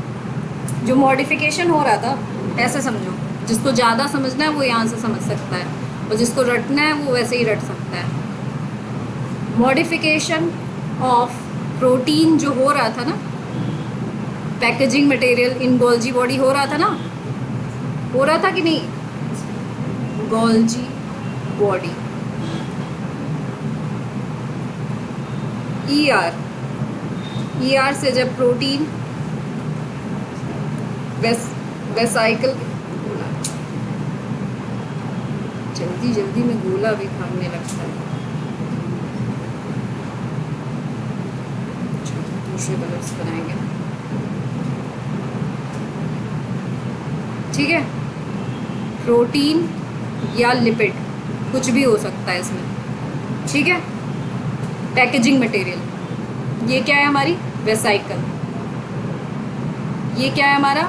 जो मॉडिफिकेशन हो रहा था, ऐसे समझो, जिसको ज़्यादा समझना है वो यहाँ से समझ सकता है, और जिसको रटना है वो वैसे ही रट सकता है। मॉडिफिकेशन ऑफ प्रोटीन जो हो रहा था ना, packaging material in Golgi body हो रहा था ना, हो रहा था कि नहीं? गोल्जी बॉडी ईआर से जब प्रोटीन वेसाइकल, जल्दी जल्दी में गोला भी खाने लगता है। दूसरे कलर्स बनाएंगे, ठीक है? प्रोटीन या लिपिड कुछ भी हो सकता है इसमें, ठीक है? पैकेजिंग मटेरियल, ये क्या है हमारी? वेसाइकल। ये क्या है हमारा?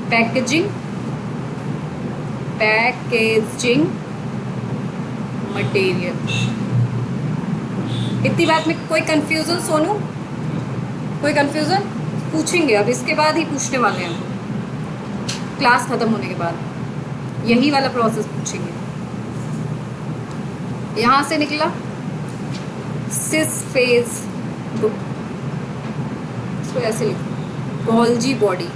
Packaging material. इतनी बात में कोई कंफ्यूजन सोनू? कोई कंफ्यूजन? पूछेंगे अब, इसके बाद ही पूछने वाले हैं, क्लास ख़त्म होने के बाद यही वाला प्रोसेस पूछेंगे। यहाँ से निकला सिस फेज, इसको ऐसे लिखो, गोल्जी बॉडी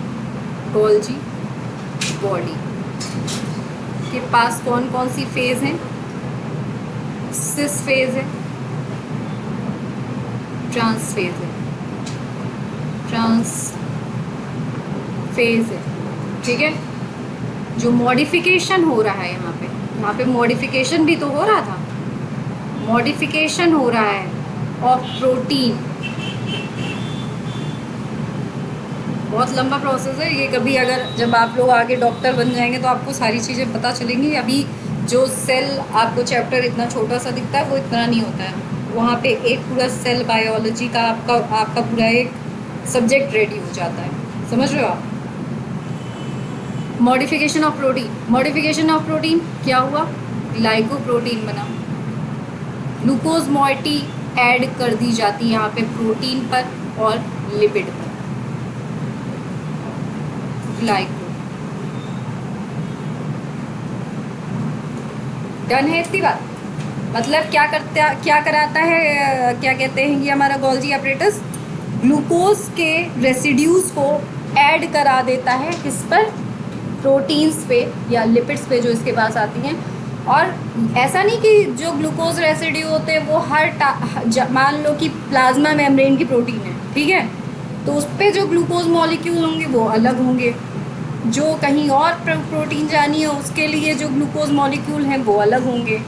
के पास कौन कौन सी फेज हैं? सिस फेज है, ट्रांस फेज है, ठीक है? जो मॉडिफिकेशन हो रहा है यहाँ पे मॉडिफिकेशन भी तो हो रहा था, मॉडिफिकेशन हो रहा है ऑफ प्रोटीन। बहुत लंबा प्रोसेस है ये, कभी अगर जब आप लोग आगे डॉक्टर बन जाएंगे तो आपको सारी चीज़ें पता चलेंगी। अभी जो सेल आपको चैप्टर इतना छोटा सा दिखता है वो इतना नहीं होता है, वहाँ पे एक पूरा सेल बायोलॉजी का आपका पूरा एक सब्जेक्ट रेडी हो जाता है, समझ रहे हो आप? मॉडिफिकेशन ऑफ प्रोटीन क्या हुआ? ग्लाइकोप्रोटीन बना, ग्लूकोज मॉइटी ऐड कर दी जाती है यहाँ पे प्रोटीन पर और लिपिड पर। ग्लाइको डन है इतनी बात। मतलब क्या कराता है, क्या कहते हैं ये हमारा गोल्जी एपरेटस, ग्लूकोज के रेसिड्यूज को ऐड करा देता है किस पर? प्रोटीन्स पे या लिपिड्स पे जो इसके पास आती हैं। और ऐसा नहीं कि जो ग्लूकोज रेसिड्यू होते हैं वो मान लो कि प्लाज्मा मेम्ब्रेन की प्रोटीन है, ठीक है, तो उस पर जो ग्लूकोज मॉलिक्यूल होंगे वो अलग होंगे, जो कहीं और प्रोटीन जानी है उसके लिए जो ग्लूकोज मॉलिक्यूल हैं वो अलग होंगे।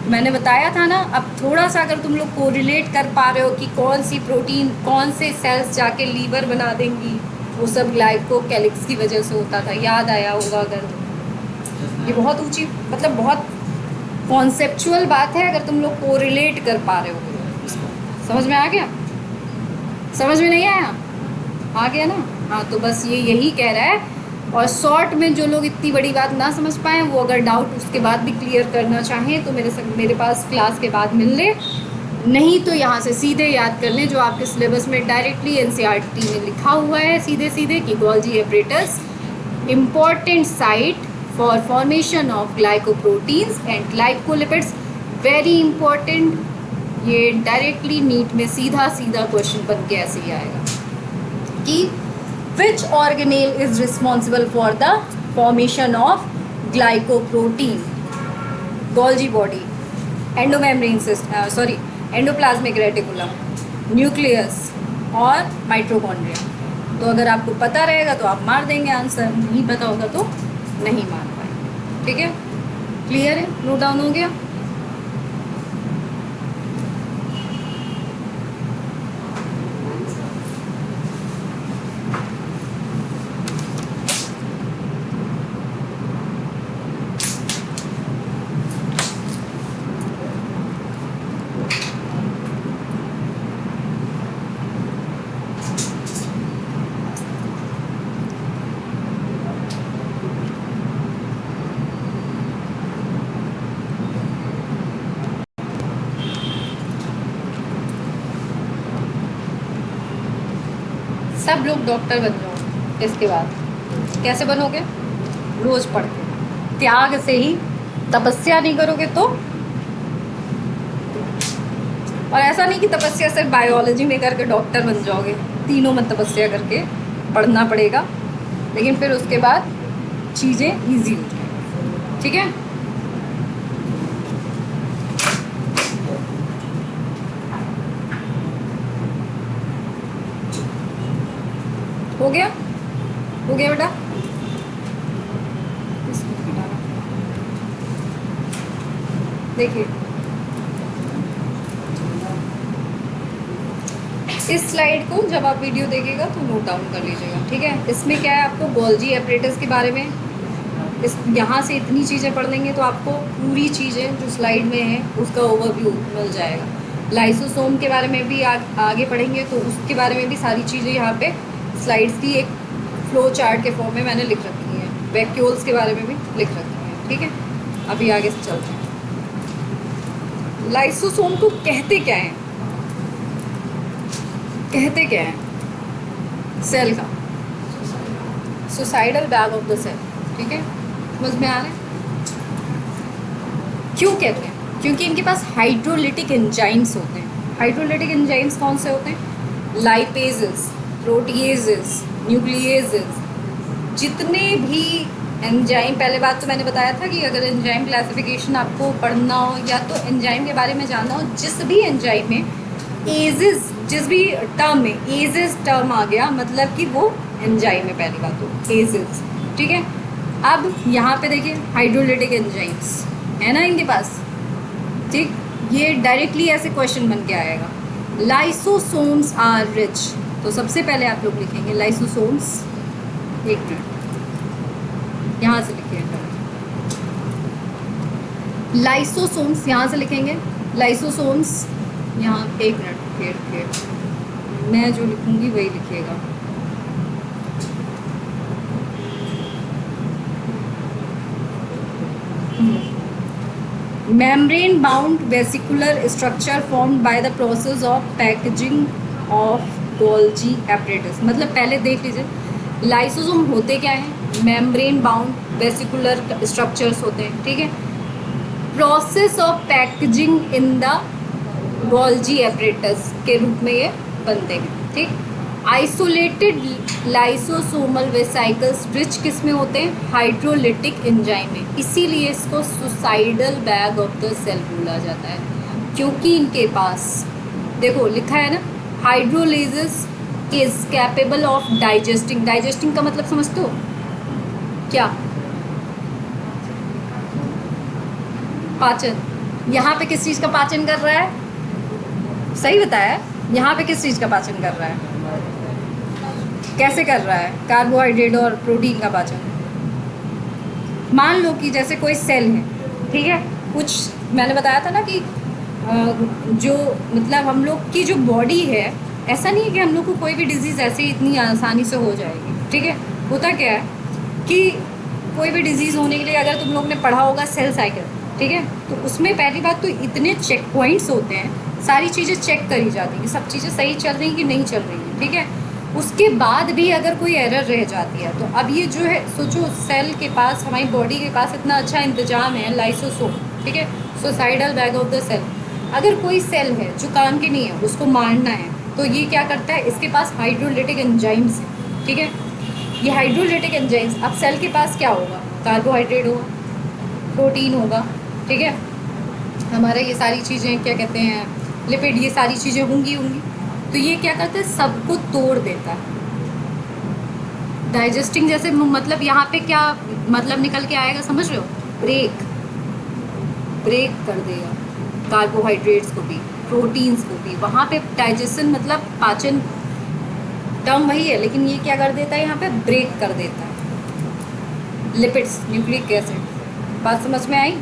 मैंने बताया था ना। अब थोड़ा सा अगर तुम लोग कोरिलेट कर पा रहे हो कि कौन सी प्रोटीन कौन से सेल्स जाके लीवर बना देंगी, वो सब ग्लाइकोकैलिक्स की वजह से होता था, याद आया होगा अगर। ये बहुत ऊंची, मतलब बहुत कॉन्सेप्चुअल बात है, अगर तुम लोग कोरिलेट कर पा रहे हो तो। समझ में आ गया? समझ में नहीं आया? आ गया ना? हाँ, तो बस ये यही कह रहा है। और शॉर्ट में जो लोग इतनी बड़ी बात ना समझ पाए, वो अगर डाउट उसके बाद भी क्लियर करना चाहें तो मेरे पास क्लास के बाद मिल ले, नहीं तो यहाँ से सीधे याद कर लें जो आपके सिलेबस में डायरेक्टली एनसीईआरटी में लिखा हुआ है सीधे सीधे कि Golgi apparatus important site for formation of glycoproteins and glycolipids, very important. ये डायरेक्टली नीट में सीधा सीधा क्वेश्चन बन के ऐसे ही आएगा कि विच organelle is responsible for the formation of glycoprotein, Golgi body, endomembrane system, sorry endoplasmic reticulum, nucleus और माइटोकॉन्ड्रिया। तो अगर आपको पता रहेगा तो आप मार देंगे आंसर, नहीं पता होगा तो नहीं मार पाएंगे। ठीक है, क्लियर है? नोट डाउन हो गया? सब लोग डॉक्टर बन जाओ इसके बाद। कैसे बनोगे? रोज पढ़ के, त्याग से ही। तपस्या नहीं करोगे तो? और ऐसा नहीं कि तपस्या सिर्फ बायोलॉजी में करके डॉक्टर बन जाओगे, तीनों में तपस्या करके पढ़ना पड़ेगा, लेकिन फिर उसके बाद चीज़ें ईजी हो जाएंगी। ठीक है, हो गया? हो गया बेटा? देखिए इस स्लाइड को जब आप वीडियो देखिएगा तो नोट डाउन कर लीजिएगा। ठीक है, इसमें क्या है, आपको गोल्जी एपरेटस के बारे में इस यहाँ से इतनी चीज़ें पढ़ लेंगे तो आपको पूरी चीज़ें जो स्लाइड में है उसका ओवरव्यू मिल जाएगा। लाइसोसोम के बारे में भी आगे पढ़ेंगे तो उसके बारे में भी सारी चीज़ें यहाँ पे स्लाइड्स की एक फ्लो चार्ट के फॉर्म में मैंने लिख रखी हैं। वैक्यूल्स के बारे में भी लिख रखी हैं। ठीक है, अभी आगे से चलते हैं। लाइसोसोम को कहते क्या है? कहते क्या है? सेल का suicidal bag of the cell. ठीक है, समझ में आ रहा है? क्यों कहते हैं? क्योंकि इनके पास हाइड्रोलिटिक एंजाइम्स होते हैं। हाइड्रोलिटिक एंजाइम्स कौन से होते हैं? लाइपेजेस, प्रोटीएजेस, न्यूक्लिएजेस, जितने भी एंजाइम। पहले बात तो मैंने बताया था कि अगर एंजाइम क्लासिफिकेशन आपको पढ़ना हो या तो एंजाइम के बारे में जानना हो, जिस भी एंजाइम में एजेस, जिस भी टर्म में एजेस टर्म आ गया मतलब कि वो एंजाइम है। पहली बात तो एजेस। ठीक है, अब यहाँ पे देखिए हाइड्रोलिटिक एंजाइम्स है ना इनके पास। ठीक, ये डायरेक्टली ऐसे क्वेश्चन बन के आएगा। लाइसोसोम्स आर रिच, तो सबसे पहले आप लोग लिखेंगे लाइसोसोम्स। एक मिनट, यहाँ से लिखिएगा लाइसोसोम्स, यहाँ से लिखेंगे लाइसोसोम्स। यहाँ एक मिनट फिर मैं जो लिखूंगी वही लिखिएगा। membrane bound vesicular structure formed by the process of packaging of Golgi apparatus। मतलब पहले देख लीजिए लाइसोसोम होते क्या हैं? मेम्ब्रेन बाउंड वेसिकुलर स्ट्रक्चर्स होते हैं। ठीक है, process of packaging in the Golgi apparatus के रूप में ये बनते हैं। ठीक, आइसोलेटेड लाइसोसोमल वेसाइकल्स रिच किस में होते हैं? हाइड्रोलिटिक एंजाइम में। इसीलिए इसको suicidal bag of the cell बोला जाता है, क्योंकि इनके पास देखो लिखा है ना, hydrolysis is capable of digesting. Digesting का मतलब समझते हो क्या? पाचन। यहाँ पे किस चीज़ का पाचन कर रहा है? सही बताया, यहाँ पे किस चीज़ का पाचन कर रहा है? कैसे कर रहा है? कार्बोहाइड्रेट और प्रोटीन का पाचन। मान लो कि जैसे कोई सेल है, ठीक है, कुछ मैंने बताया था ना कि जो मतलब हम लोग की जो बॉडी है ऐसा नहीं है कि हम लोग को कोई भी डिजीज़ ऐसे ही इतनी आसानी से हो जाएगी, ठीक है। होता क्या है कि कोई भी डिजीज़ होने के लिए अगर तुम लोग ने पढ़ा होगा सेल साइकिल, ठीक है, तो उसमें पहली बात तो इतने चेक पॉइंट्स होते हैं, सारी चीज़ें चेक करी जाती हैं, सब चीज़ें सही चल रही हैं कि नहीं चल रही हैं, ठीक है। उसके बाद भी अगर कोई एरर रह जाती है, तो अब ये जो है सोचो, सेल के पास, हमारी बॉडी के पास इतना अच्छा इंतजाम है, लाइसोसोम, ठीक है, suicidal bag of the cell. अगर कोई सेल है जो काम की नहीं है, उसको मारना है, तो ये क्या करता है, इसके पास हाइड्रोलिटिक एंजाइम्स है, ठीक है। ये हाइड्रोलिटिक एंजाइम्स, अब सेल के पास क्या होगा, कार्बोहाइड्रेट होगा, प्रोटीन होगा, ठीक है, हमारा ये सारी चीज़ें क्या कहते हैं, लिपिड, ये सारी चीज़ें होंगी होंगी। तो ये क्या करता है, सबको तोड़ देता है। डाइजेस्टिंग जैसे मतलब यहाँ पे क्या मतलब निकल के आएगा, समझ रहे हो, ब्रेक, ब्रेक कर देगा कार्बोहाइड्रेट्स को भी, प्रोटीन्स को भी। वहाँ पे डाइजेशन मतलब पाचन टर्म वही है, लेकिन ये क्या कर देता है, यहाँ पे ब्रेक कर देता है लिपिड्स, न्यूक्लिक एसिड। बात समझ में आई।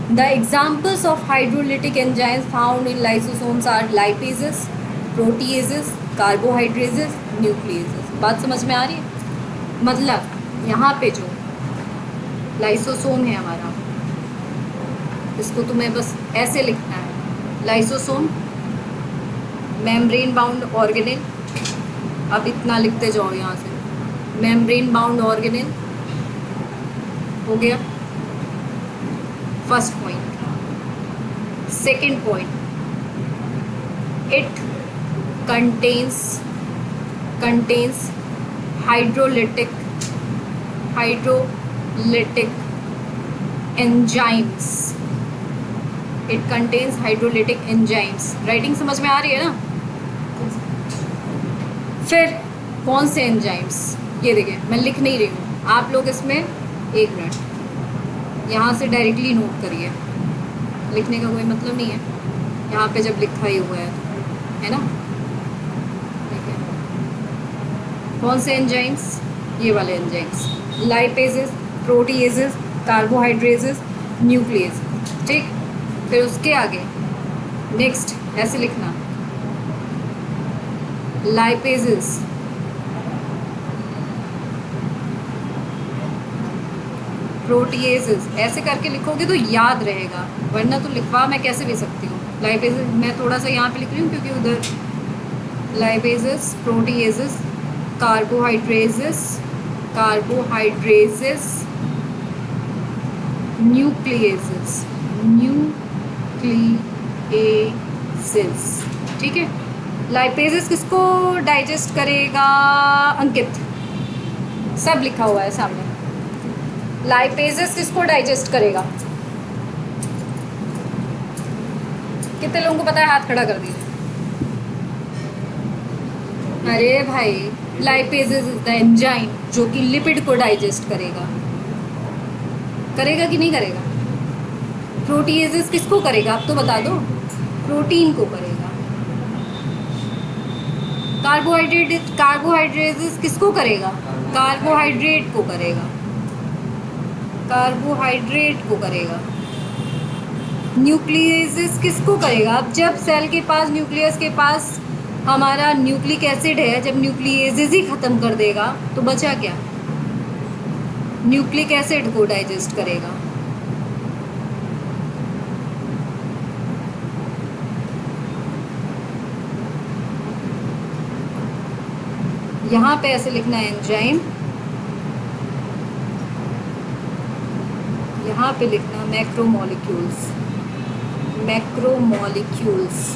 The examples of hydrolytic enzymes found in lysosomes are lipases, proteases, carbohydrases, nucleases. बात समझ में आ रही है। मतलब यहाँ पे जो लाइसोसोम है हमारा, इसको तुम्हें बस ऐसे लिखना है, लाइसोसोम मेम्ब्रेन बाउंड ऑर्गेनेल। अब इतना लिखते जाओ यहाँ से, मेम्ब्रेन बाउंड ऑर्गेनेल हो गया first point. Second point, it contains hydrolytic enzymes. It contains hydrolytic enzymes. Writing समझ में आ रही है ना। फिर कौन से एंजाइम्स, ये देखिए मैं लिख नहीं रही हूँ, आप लोग इसमें एक मिनट यहाँ से डायरेक्टली नोट करिए, लिखने का कोई मतलब नहीं है, यहाँ पे जब लिखा ही हुआ है ना। ठीक है, कौन से एंजाइम्स, ये वाले एंजाइम्स, लाइपेजेस, प्रोटीएजेस, कार्बोहाइड्रेजेस, न्यूक्लियस, ठीक। फिर उसके आगे नेक्स्ट ऐसे लिखना, लाइपेजेस, प्रोटीएजेस, ऐसे करके लिखोगे तो याद रहेगा, वरना तो लिखवा मैं कैसे भी सकती हूँ। लाइपेजेस मैं थोड़ा सा यहाँ पे लिख रही हूँ क्योंकि उधर लाइपेजेस, प्रोटीएजेस, कार्बोहाइड्रेजेस, न्यूक्लिएजेस, ठीक है। लाइपेजेस किसको डाइजेस्ट करेगा अंकित, सब लिखा हुआ है सामने। लाइपेजेस किसको डाइजेस्ट करेगा, कितने लोगों को पता है, हाथ खड़ा कर दीजिए। अरे भाई, लाइपेजेस इज द एंजाइम जो कि लिपिड को डाइजेस्ट करेगा, करेगा कि नहीं करेगा। प्रोटीएजेस किसको करेगा, आप तो बता दो, प्रोटीन को करेगा। कार्बोहाइड्रेट्स किसको करेगा, कार्बोहाइड्रेट को करेगा, कार्बोहाइड्रेट को करेगा। न्यूक्लियस किसको करेगा, अब जब सेल के पास, न्यूक्लियस के पास हमारा न्यूक्लिक एसिड है, जब न्यूक्लियस ही ख़त्म कर देगा तो बचा क्या, न्यूक्लिक एसिड को डाइजेस्ट करेगा। यहाँ पे ऐसे लिखना है एंजाइम, यहाँ पे लिखना मैक्रोमोलिक्यूल्स,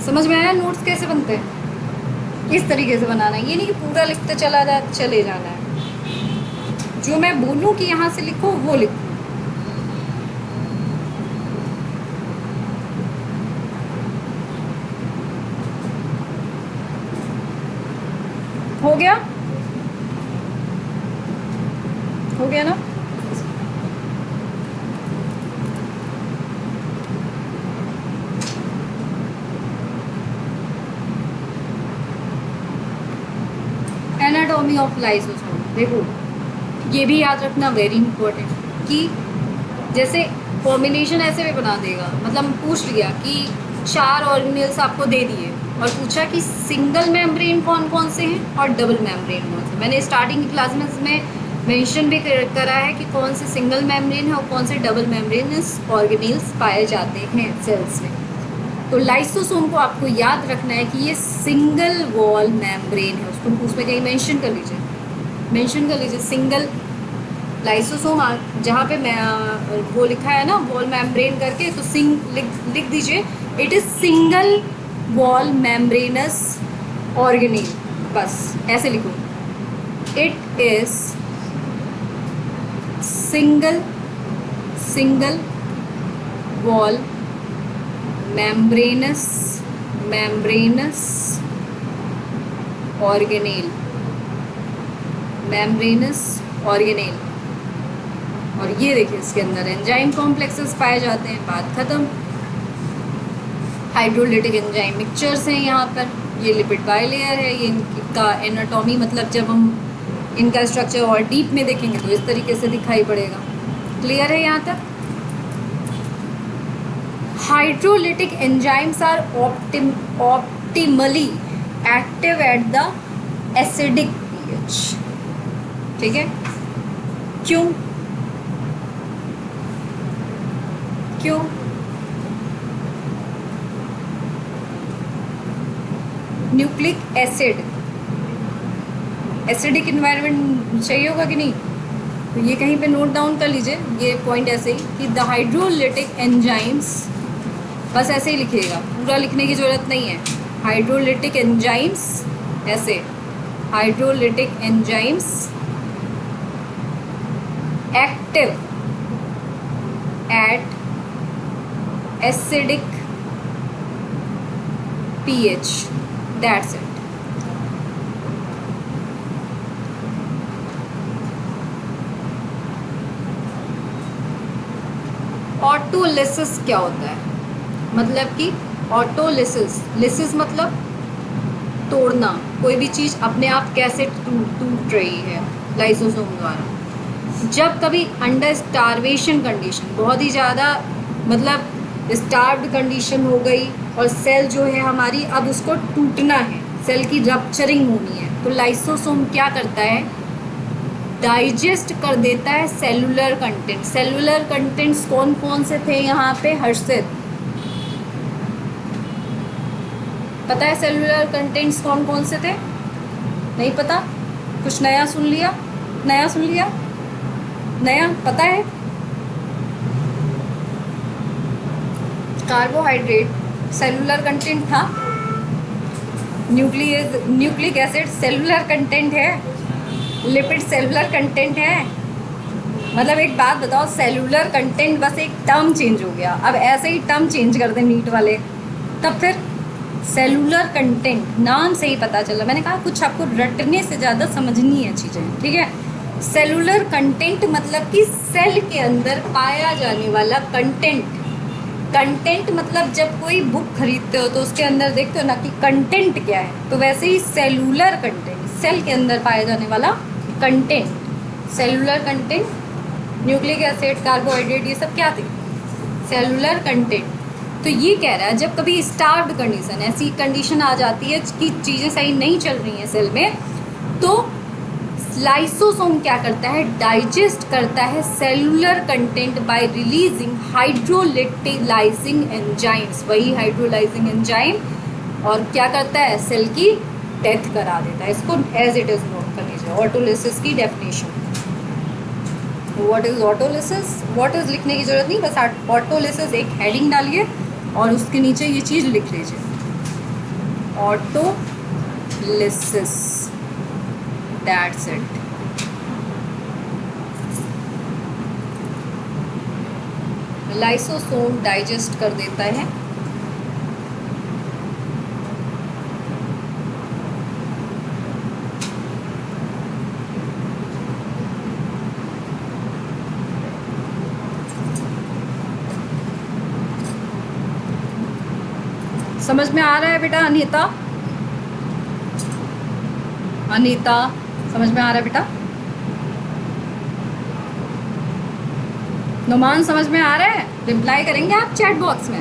समझ में आया नोट्स कैसे बनते हैं, इस तरीके से बनाना है, ये नहीं कि पूरा लिखते चले जाना है। जो मैं बोलूँ कि यहाँ से लिखो वो लिखो। हो गया ना। एनाटॉमी ऑफ लाइसोसोम, देखो ये भी याद रखना, वेरी इंपॉर्टेंट, कि जैसे कॉम्बिनेशन ऐसे भी बना देगा, मतलब पूछ लिया कि 4 ऑर्गेनेल्स आपको दे दिए और पूछा कि सिंगल मेम्ब्रेन कौन कौन से हैं और डबल मेम्ब्रेन कौन से। मैंने स्टार्टिंग की क्लास में इसमें मेंशन भी करा है कि कौन से सिंगल मेम्ब्रेन है और कौन से डबल मेम्ब्रेनस ऑर्गेनेल्स पाए जाते हैं सेल्स में। तो लाइसोसोम को आपको याद रखना है कि ये सिंगल वॉल मेम्ब्रेन है, उसको उसमें कहीं मेंशन कर लीजिए सिंगल लाइसोसोम। जहाँ पे वो लिखा है ना वॉल मेम्ब्रेन करके, तो लिख दीजिए it is single wall membranes organelle, बस ऐसे लिखो, it is single wall membranes organelle. और ये देखिए इसके अंदर एंजाइम कॉम्प्लेक्सेस पाए जाते हैं, बात खत्म। हाइड्रोलिटिक एंजाइम मिक्सचर्स हैं यहाँ पर, ये लिपिड बाइलेयर है, ये इनका एनाटॉमी, मतलब जब हम इनका स्ट्रक्चर और डीप में देखेंगे तो इस तरीके से दिखाई पड़ेगा। क्लियर है यहाँ तक? Hydrolytic enzymes are optimally active at the acidic pH. ठीक है, क्यों? न्यूक्लिक एसिड, एसिडिक इन्वायरमेंट चाहिए होगा कि नहीं, तो ये कहीं पे नोट डाउन कर लीजिए ये पॉइंट ऐसे ही कि द हाइड्रोलिटिक एंजाइम्स, बस ऐसे ही लिखिएगा, पूरा लिखने की ज़रूरत नहीं है। हाइड्रोलिटिक एंजाइम्स ऐसे, hydrolytic enzymes active at acidic pH, that's it। Autolysis क्या होता है? मतलब कि ऑटोलिसिस मतलब तोड़ना, कोई भी चीज़ अपने आप कैसे टूट रही है लाइसोसोम द्वारा। जब कभी अंडर स्टार्वेशन कंडीशन, बहुत ही ज़्यादा मतलब स्टार्व्ड कंडीशन हो गई और सेल जो है हमारी अब उसको टूटना है, सेल की रप्चरिंग होनी है, तो लाइसोसोम क्या करता है? डाइजेस्ट कर देता है सेलुलर कंटेंट। सेलुलर कंटेंट्स कौन कौन से थे यहाँ पे हर्षित? पता है सेलुलर कंटेंट्स कौन कौन से थे? नहीं पता? कुछ नया सुन लिया? नया पता है? कार्बोहाइड्रेट सेलुलर कंटेंट था, न्यूक्लिक एसिड सेलुलर कंटेंट है, लिपिड सेलुलर कंटेंट है। मतलब एक बात बताओ, सेलुलर कंटेंट बस एक टर्म चेंज हो गया, अब ऐसे ही टर्म चेंज कर दें नीट वाले, तब फिर सेलुलर कंटेंट नाम से ही पता चला। मैंने कहा कुछ आपको रटने से ज़्यादा समझनी है चीज़ें, ठीक है। सेलुलर कंटेंट मतलब कि सेल के अंदर पाया जाने वाला कंटेंट मतलब जब कोई बुक खरीदते हो तो उसके अंदर देखते हो ना कि कंटेंट क्या है, तो वैसे ही सेलुलर कंटेंट, सेल के अंदर पाया जाने वाला content, cellular content, nucleic acid, carbohydrate, ये सब क्या थे? Cellular content. तो ये कह रहा है जब कभी स्टार्व्ड कंडीशन, ऐसी कंडीशन आ जाती है कि चीज़ें सही नहीं चल रही हैं सेल में, तो लाइसोसोम क्या करता है? डाइजेस्ट करता है cellular content by releasing hydrolysing enzymes, वही हाइड्रोलाइजिंग एंजाइम, और क्या करता है? सेल की डेथ करा देता है। इसको एज इट इज नोट कर लीजिए। ऑटोलिसिस की definition, what is autolysis? What is लिखने की जरूरत नहीं, बस ऑटोलिसिस एक हेडिंग डालिए और उसके नीचे ये चीज़ लिख लीजिए, autolysis, that's it. Lysosome digest कर देता है समझ में आ रहा है बेटा? अनीता समझ में आ रहा है बेटा? नुमान समझ में आ रहा है? रिप्लाई करेंगे आप चैट बॉक्स में।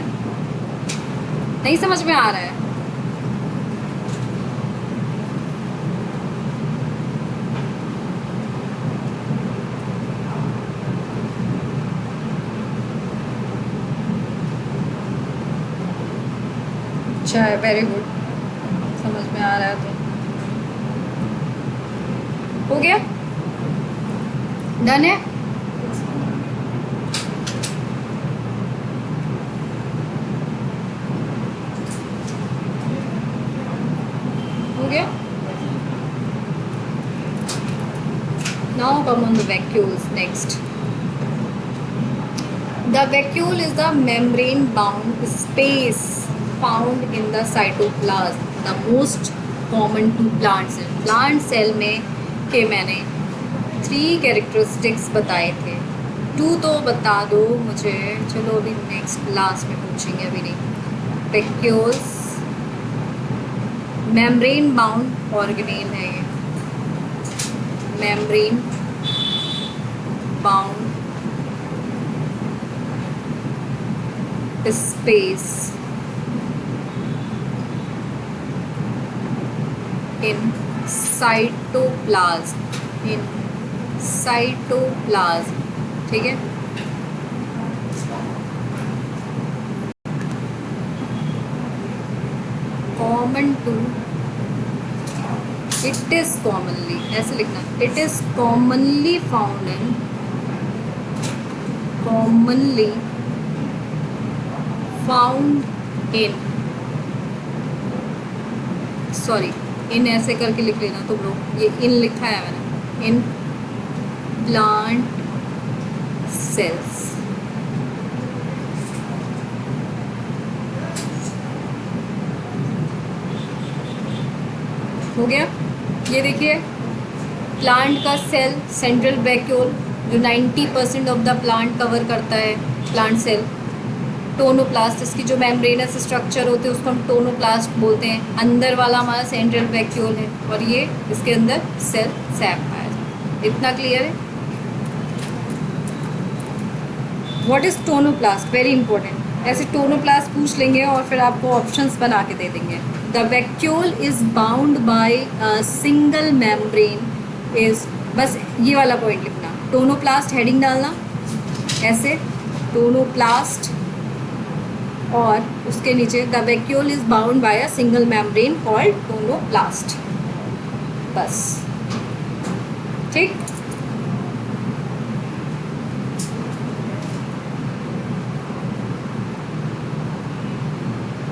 नहीं समझ में आ रहा है? अच्छा है, वेरी गुड, समझ में आ रहा है तो हो गया, डन है। हो गया। Now come on the vacuoles next. The vacuole is the membrane bound space found in the cytoplasm, the most common to plant cell. Plant cell में के मैंने 3 कैरेक्टरिस्टिक्स बताए थे, 2 तो बता दो मुझे, चलो अभी नेक्स्ट लास्ट में पूछेंगे, अभी नहीं। वैक्यूल्स मेम्ब्रेन बाउंड ऑर्गेनेल है ये, membrane bound space in cytoplasm, in cytoplasm, ठीक है। Common to, it is commonly, ऐसे लिखना, it is commonly found in, commonly found in, sorry in ऐसे करके लिख लेना तुम लोग, ये इन लिखा है मैंने, इन प्लांट सेल्स। हो गया। ये देखिए प्लांट का सेल, सेंट्रल वैक्यूल जो 90% ऑफ द प्लांट कवर करता है, प्लांट सेल। टोनोप्लास्ट, इसकी जो मेम्ब्रेनस स्ट्रक्चर होते हैं उसको हम टोनोप्लास्ट बोलते हैं। अंदर वाला हमारा सेंट्रल वैक्यूल है और ये इसके अंदर सेल सैप पाया जाता है। इतना क्लियर है? What is tonoplast, very important. ऐसे टोनोप्लास्ट पूछ लेंगे और फिर आपको ऑप्शंस बना के दे देंगे। The vacuole is bound by single membrane is, बस ये वाला पॉइंट लिखना, टोनोप्लास्ट हेडिंग डालना ऐसे, टोनोप्लास्ट, और उसके नीचे the vacuole is bound by a single membrane called tonoplast, बस, ठीक।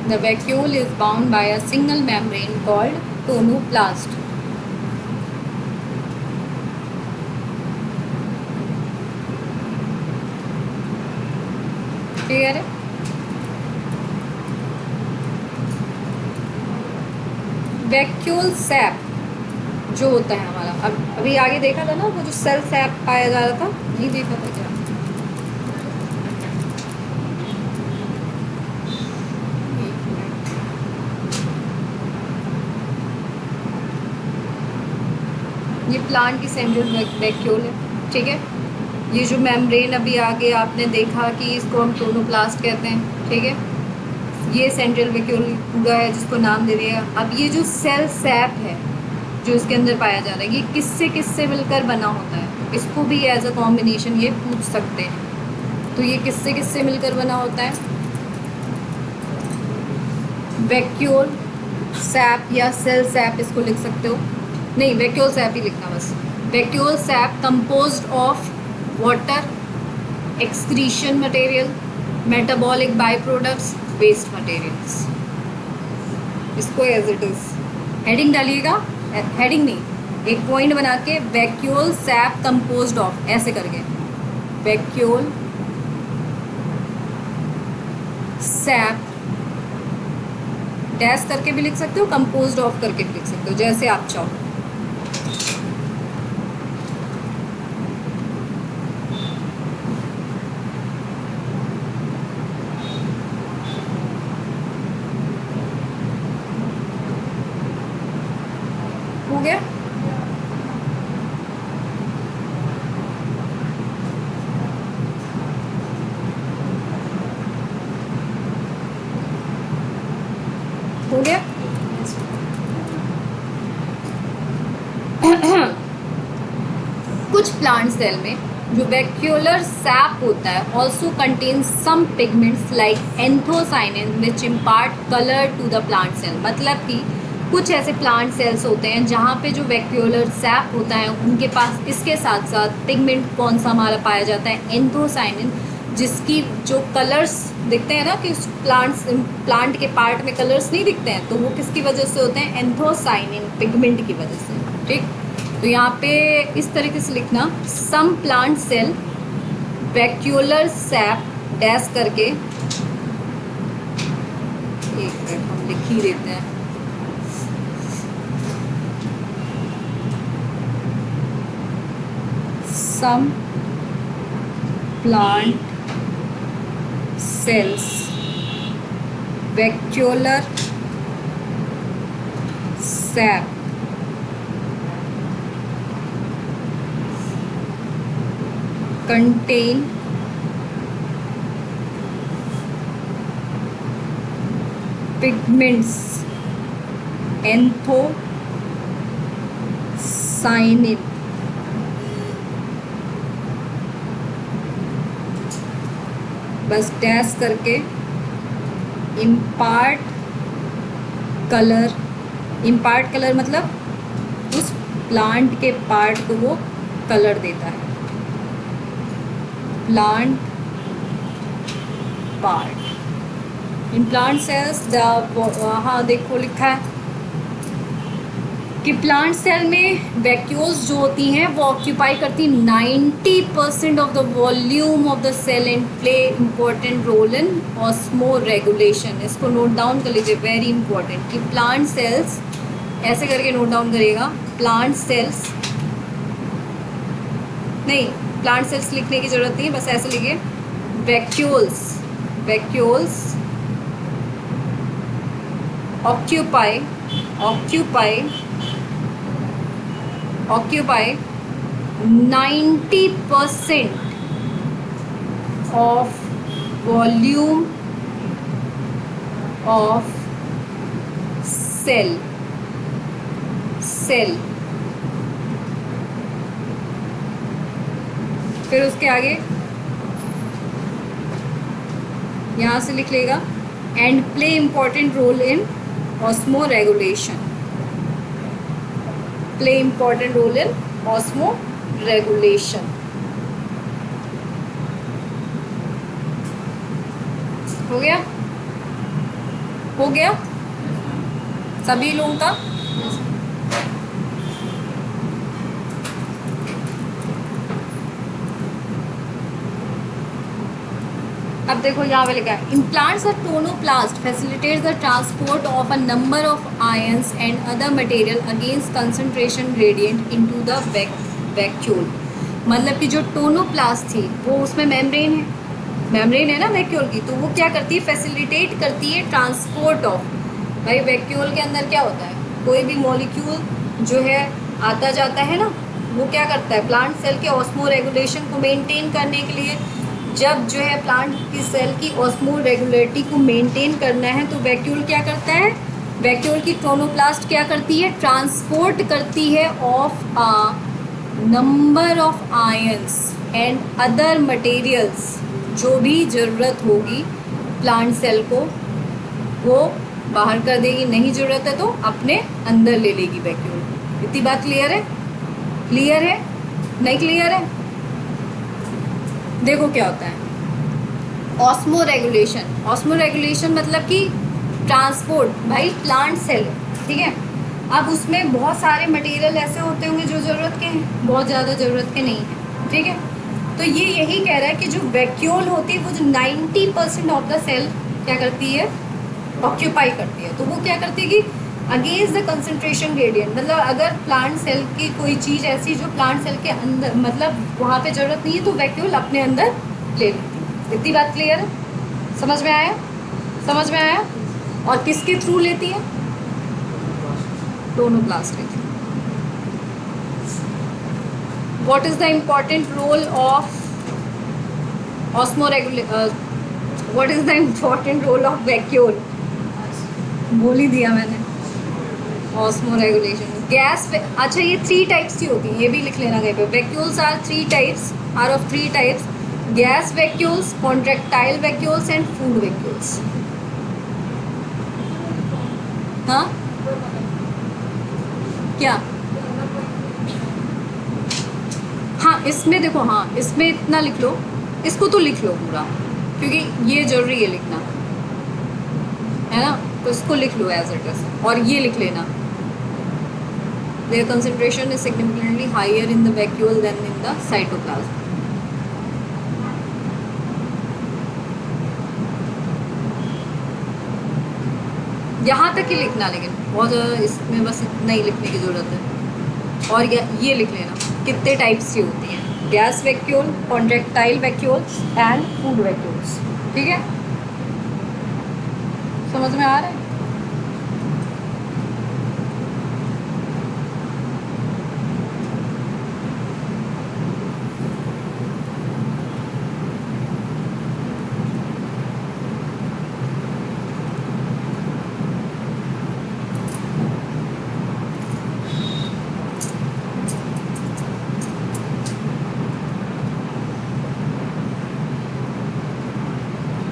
The vacuole is bound by a single membrane called tonoplast. Clear है? वैक्यूल सैप जो होता है हमारा, अब अभी आगे देखा था ना, वो जो सेल सैप पाया जा रहा था, ये देखा था क्या? ये प्लांट की सेंट्रल वैक्यूल है, ठीक है। ये जो मेम्ब्रेन अभी आगे आपने देखा कि इसको हम टोनोप्लास्ट कहते हैं, ठीक है। ये सेंट्रल वैक्यूल पूरा है जिसको नाम दे दिया। अब ये जो सेल सैप है जो इसके अंदर पाया जा रहा है, ये किससे किससे मिलकर बना होता है, इसको भी एज अ कॉम्बिनेशन ये पूछ सकते हैं। तो ये किससे किससे मिलकर बना होता है? वैक्यूल सैप या सेल सैप इसको लिख सकते हो, नहीं वैक्यूल सैप ही लिखना बस। Vacuole sap composed of water, excretion material, metabolic by products, waste materials. इसको एज इट इज हेडिंग डालिएगा, हेडिंग नहीं, एक पॉइंट बना के वैक्यूल सैप कंपोज्ड ऑफ ऐसे करके, वैक्यूल सैप डैश करके भी लिख सकते हो, कंपोज्ड ऑफ करके भी लिख सकते हो, जैसे आप चाहो। हो गया? कुछ प्लांट सेल में जो वैक्यूलर सैप होता है also contains some pigments like anthocyanin which impart colour to the plant cell. मतलब कि कुछ ऐसे प्लांट सेल्स होते हैं जहाँ पे जो वैक्यूलर सैप होता है उनके पास इसके साथ साथ पिगमेंट कौन सा हमारा पाया जाता है, एंथोसाइनिन, जिसकी जो कलर्स दिखते हैं ना कि प्लांट के पार्ट में कलर्स नहीं दिखते हैं, तो वो किसकी वजह से होते हैं, एंथोसाइनिन पिगमेंट की वजह से। ठीक, तो यहाँ पे इस तरीके से लिखना, some plant cell vacuolar sap dash करके, एक मिनट हम लिख ही देते हैं, some plant cells vacuolar sap contain pigments anthocyanin बस डैश करके इम्पार्ट कलर मतलब उस प्लांट के पार्ट को वो कलर देता है, plant part in plant cells the, हाँ देखो लिखा है कि प्लांट सेल में वैक्यूल्स जो होती हैं वो ऑक्यूपाई करती 90% of the volume of the cell and play important role in osmoregulation. इसको नोट डाउन कर लीजिए, वेरी इंपॉर्टेंट, कि प्लांट सेल्स, ऐसे करके नोट डाउन करिएगा, प्लांट सेल्स नहीं, प्लांट सेल्स लिखने की जरूरत नहीं, बस ऐसे लिखिए, vacuoles occupy 90% of volume of cell फिर उसके आगे यहाँ से लिख लेगा, and play important role in osmoregulation, play important role in osmoregulation. हो गया सभी लोगों का। अब देखो यहाँ पे लिखा है, implants a tonoplast facilitates the transport of a number of ions and other material against concentration gradient into the vacuole। मतलब कि जो टोनोप्लास्ट थी वो उसमें मेम्ब्रेन है ना वैक्यूल की, तो वो क्या करती है, फैसिलिटेट करती है ट्रांसपोर्ट ऑफ। भाई वैक्यूल के अंदर क्या होता है, कोई भी मॉलिक्यूल जो है आता जाता है ना, वो क्या करता है, प्लांट सेल के ऑस्मो रेगुलेशन को मेंटेन करने के लिए, जब जो है प्लांट की सेल की ऑस्मो रेगुलेटरी को मेंटेन करना है तो वैक्यूल क्या करता है, वैक्यूल की टोनोप्लास्ट क्या करती है, ट्रांसपोर्ट करती है of a number of ions and other materials, जो भी ज़रूरत होगी प्लांट सेल को वो बाहर कर देगी, नहीं ज़रूरत है तो अपने अंदर ले लेगी वैक्यूल। इतनी बात क्लियर है नहीं क्लियर है? देखो क्या होता है ऑस्मो रेगुलेशन मतलब कि ट्रांसपोर्ट, भाई प्लांट सेल, ठीक है, अब उसमें बहुत सारे मटेरियल ऐसे होते होंगे जो ज़रूरत के हैं, बहुत ज़्यादा ज़रूरत के नहीं हैं, ठीक है, तो ये यही कह रहा है कि जो वैक्यूल होती है वो जो 90% ऑफ द सेल क्या करती है, ऑक्यूपाई करती है, तो वो क्या करती है कि अगेंस्ट द कंसंट्रेशन ग्रेडियंट, मतलब अगर प्लांट सेल की कोई चीज़ ऐसी जो प्लांट सेल के अंदर मतलब वहाँ पे ज़रूरत नहीं है तो वैक्यूल अपने अंदर ले लेती है। इतनी बात क्लियर है? समझ में आया? और किसके थ्रू लेती है, टोनोप्लास्ट लेती है। What is the important role of what is the important role of vacuole? बोल ही दिया मैंने, ऑस्मो रेगुलेशन गैस। अच्छा ये 3 टाइप्स की होती हैं, ये भी लिख लेना कहीं पे। Vacuoles are 3 types, are of 3 types: gas vacuoles, contractile vacuoles and food vacuoles. हाँ क्या? हाँ इसमें देखो, हाँ इसमें इतना लिख लो, इसको तो लिख लो पूरा, क्योंकि ये जरूरी है लिखना, है ना? तो इसको लिख लो एज इट इज, और ये लिख लेना, their concentration is significantly higher in the vacuole than in the cytoplasm. यहाँ तक ही लिखना, लेकिन बहुत ज़्यादा इसमें बस इतना ही लिखने की ज़रूरत है। और ये लिख लेना कितने टाइप्स की होती हैं: gas vacuole, contractile vacuoles and food vacuoles. ठीक है, समझ में आ रहा है?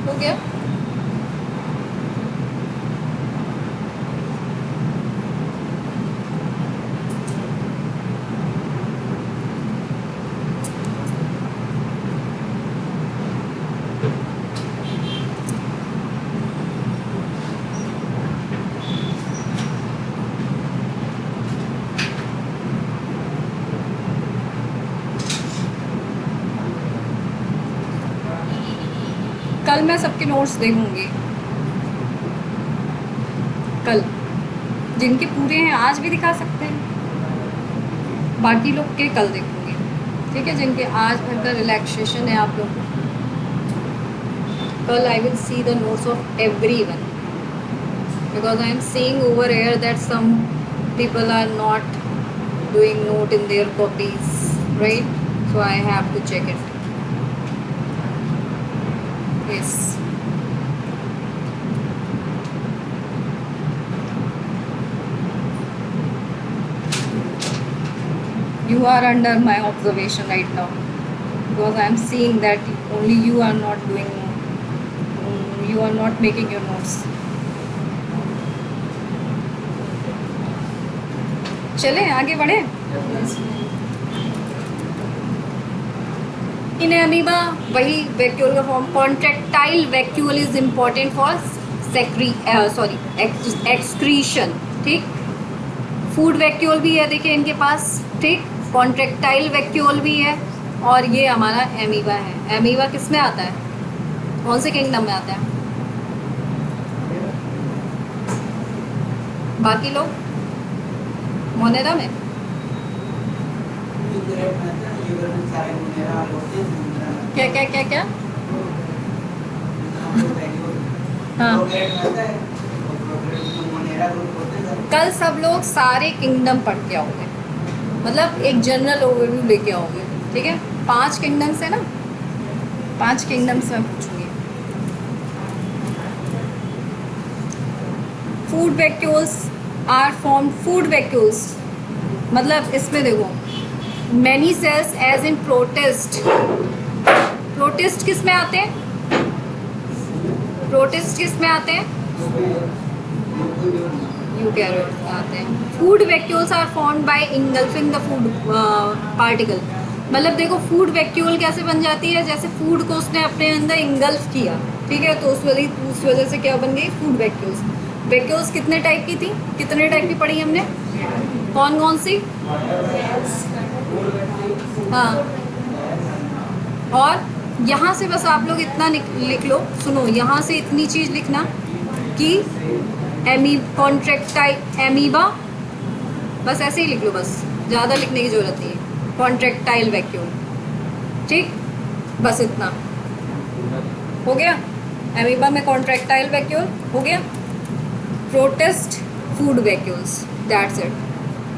हो गया? कल मैं सबके नोट्स देखूंगी, कल जिनके पूरे हैं आज भी दिखा सकते हैं, बाकी लोग के कल देखूंगी। ठीक है, जिनके आज भर का रिलैक्सेशन है आप लोग, कल I will see the notes of everyone, because I am seeing over air that some people are not doing note in their copies, right? So I have to check it. Yes. You are under my observation right now, because I am seeing that only you are not doing, you are not making your notes. चले आगे बढ़े। In amoeba वही vacuole का form, contractile vacuole is important for excretion. ठीक, food vacuole भी है, देखिए इनके पास। ठीक, कॉन्ट्रैक्टाइल वैक्यूल भी है, और ये हमारा अमीबा है। अमीबा किस में आता है, कौन से किंगडम में आता है? बाकी लोग मोनेरा में। क्या क्या क्या क्या? हाँ, कल सब लोग सारे किंगडम पढ़ के आओगे, मतलब एक जनरल ओवरव्यू लेके आओगे। ठीक है, 5 किंगडम्स है ना, 5 किंगडम्स में पूछूंगी। Food vacuoles are form, food vacuoles मतलब इसमें देखो, many cells as in protist. Protist किस में आते हैं? प्रोटिस्ट किस में आते हैं? यूकैरियोट्स में आते हैं। Food vacuoles are formed by engulfing the food particle. मतलब देखो, फूड वैक्यूल कैसे बन जाती है, जैसे फूड को उसने अपने अंदर इंगल्फ किया। ठीक है, तो उस वजह से क्या बन गई? Food vacuoles. वैक्यूल्स कितने टाइप की थी, कितने टाइप की पढ़ी हमने, कौन कौन सी? हाँ, और यहाँ से बस आप लोग इतना लिख लो, सुनो, यहाँ से इतनी चीज़ लिखना कि कॉन्ट्रैक्टाइल अमीबा, बस ऐसे ही लिख लो, बस ज़्यादा लिखने की ज़रूरत नहीं है। कॉन्ट्रैक्टाइल वैक्यूल, ठीक, बस इतना हो गया। अमीबा में कॉन्ट्रैक्टाइल वैक्यूल हो गया। Protist food vacuoles, that's it,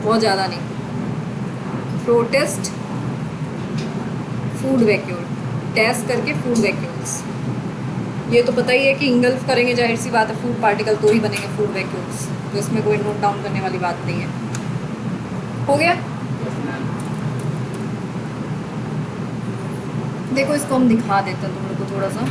बहुत ज़्यादा नहीं। प्रोटिस्ट फूड वैक्यूल, टेस्ट करके फूड वैक्यूल्स। ये तो पता ही है कि इंगल्फ करेंगे, जाहिर सी बात है फूड पार्टिकल तो ही बनेंगे फूड वैक्यूल्स, तो इसमें कोई नोट डाउन करने वाली बात नहीं है। हो गया। देखो इसको हम दिखा देते हैं तुम लोग को थोड़ा सा।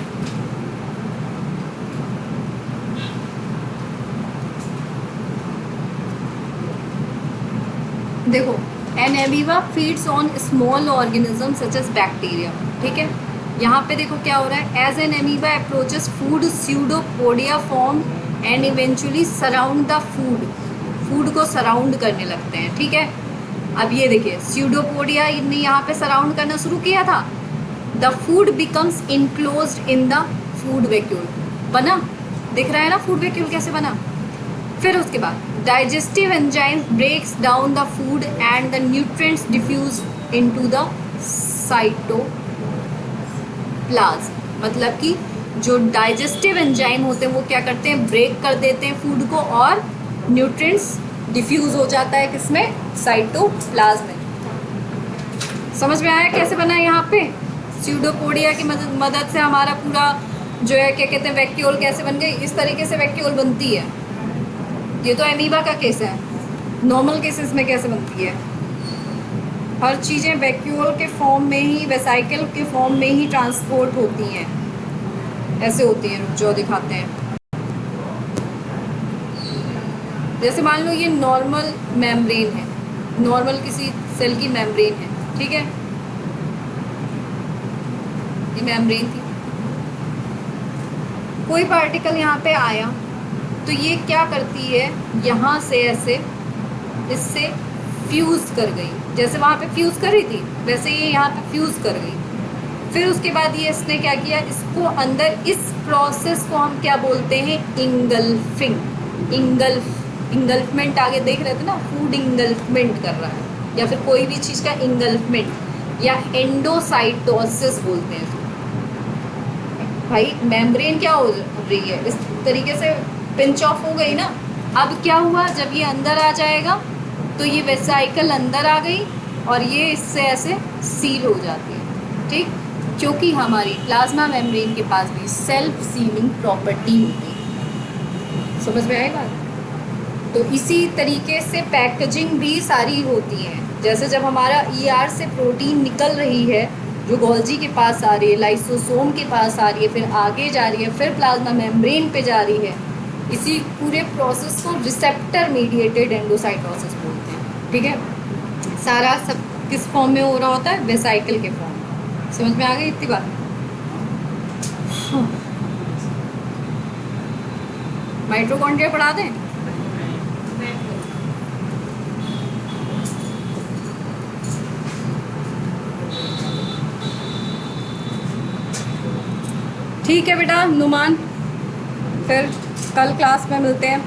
देखो an amoeba feeds on small organism such as bacteria, ठीक है। यहाँ पे देखो क्या हो रहा है, as an amoeba approaches food pseudopodia form and eventually surround the food, food को सराउंड करने लगते हैं, ठीक है। अब ये देखिए स्यूडोपोडिया ने यहाँ पे सराउंड करना शुरू किया था, the food becomes enclosed in the food vacuole, बना, दिख रहा है ना फूड वैक्यूल कैसे बना। फिर उसके बाद digestive enzyme breaks down the food and the nutrients diffuse into the cytoplasm, मतलब कि जो डाइजेस्टिव एंजाइम होते हैं वो क्या करते हैं, ब्रेक कर देते हैं फूड को और न्यूट्रिएंट्स डिफ्यूज हो जाता है किसमें, साइटोप्लाज्म में। समझ में आया कैसे बना है यहाँ पे, स्यूडोपोडिया की मदद से हमारा पूरा जो है क्या कहते हैं वैक्यूल कैसे बन गई, इस तरीके से वैक्यूल बनती है। ये तो एमीबा का केस है, नॉर्मल केसेस में कैसे बनती है, हर चीज़ें वैक्यूल के फॉर्म में ही, वेसाइकल के फॉर्म में ही ट्रांसपोर्ट होती हैं, ऐसे होती हैं जो दिखाते हैं। जैसे मान लो ये नॉर्मल मेम्ब्रेन है, नॉर्मल किसी सेल की मेम्ब्रेन है, ठीक है, ये मेम्ब्रेन थी, कोई पार्टिकल यहाँ पे आया तो ये क्या करती है, यहाँ से ऐसे इससे फ्यूज़ कर गई, जैसे वहाँ पे फ्यूज़ कर रही थी वैसे ये यहाँ पे फ्यूज़ कर गई। फिर उसके बाद ये इसने क्या किया, इसको अंदर, इस प्रोसेस को हम क्या बोलते हैं, इंगल्फिंग, इंगल्फमेंट आगे देख रहे थे ना, फूड इंगल्फमेंट कर रहा है, या फिर कोई भी चीज़ का इंगल्फमेंट या एंडोसाइटोसिस बोलते हैं इसको। भाई मेम्ब्रेन क्या हो रही है, इस तरीके से पिंच ऑफ हो गई ना। अब क्या हुआ, जब ये अंदर आ जाएगा तो ये वेसाइकल अंदर आ गई और ये इससे ऐसे सील हो जाती है, ठीक, क्योंकि हमारी प्लाज्मा मेम्ब्रेन के पास भी सेल्फ सीलिंग प्रॉपर्टी होती है। समझ में आएगा। तो इसी तरीके से पैकेजिंग भी सारी होती है, जैसे जब हमारा ईआर से प्रोटीन निकल रही है जो गोल्जी के पास आ रही है, लाइसोसोम के पास आ रही है, फिर आगे जा रही है, फिर प्लाज्मा मेम्ब्रेन पे जा रही है, इसी पूरे प्रोसेस को रिसेप्टर मीडिएटेड एंडोसाइटोसिस बोलते हैं, ठीक है। सारा सब किस फॉर्म में हो रहा होता है, वेसाइकल के फॉर्म में। समझ में आ गई इतनी बात। माइटोकॉन्ड्रिया पढ़ा दें। ठीक है बेटा नुमान, फिर कल क्लास में मिलते हैं।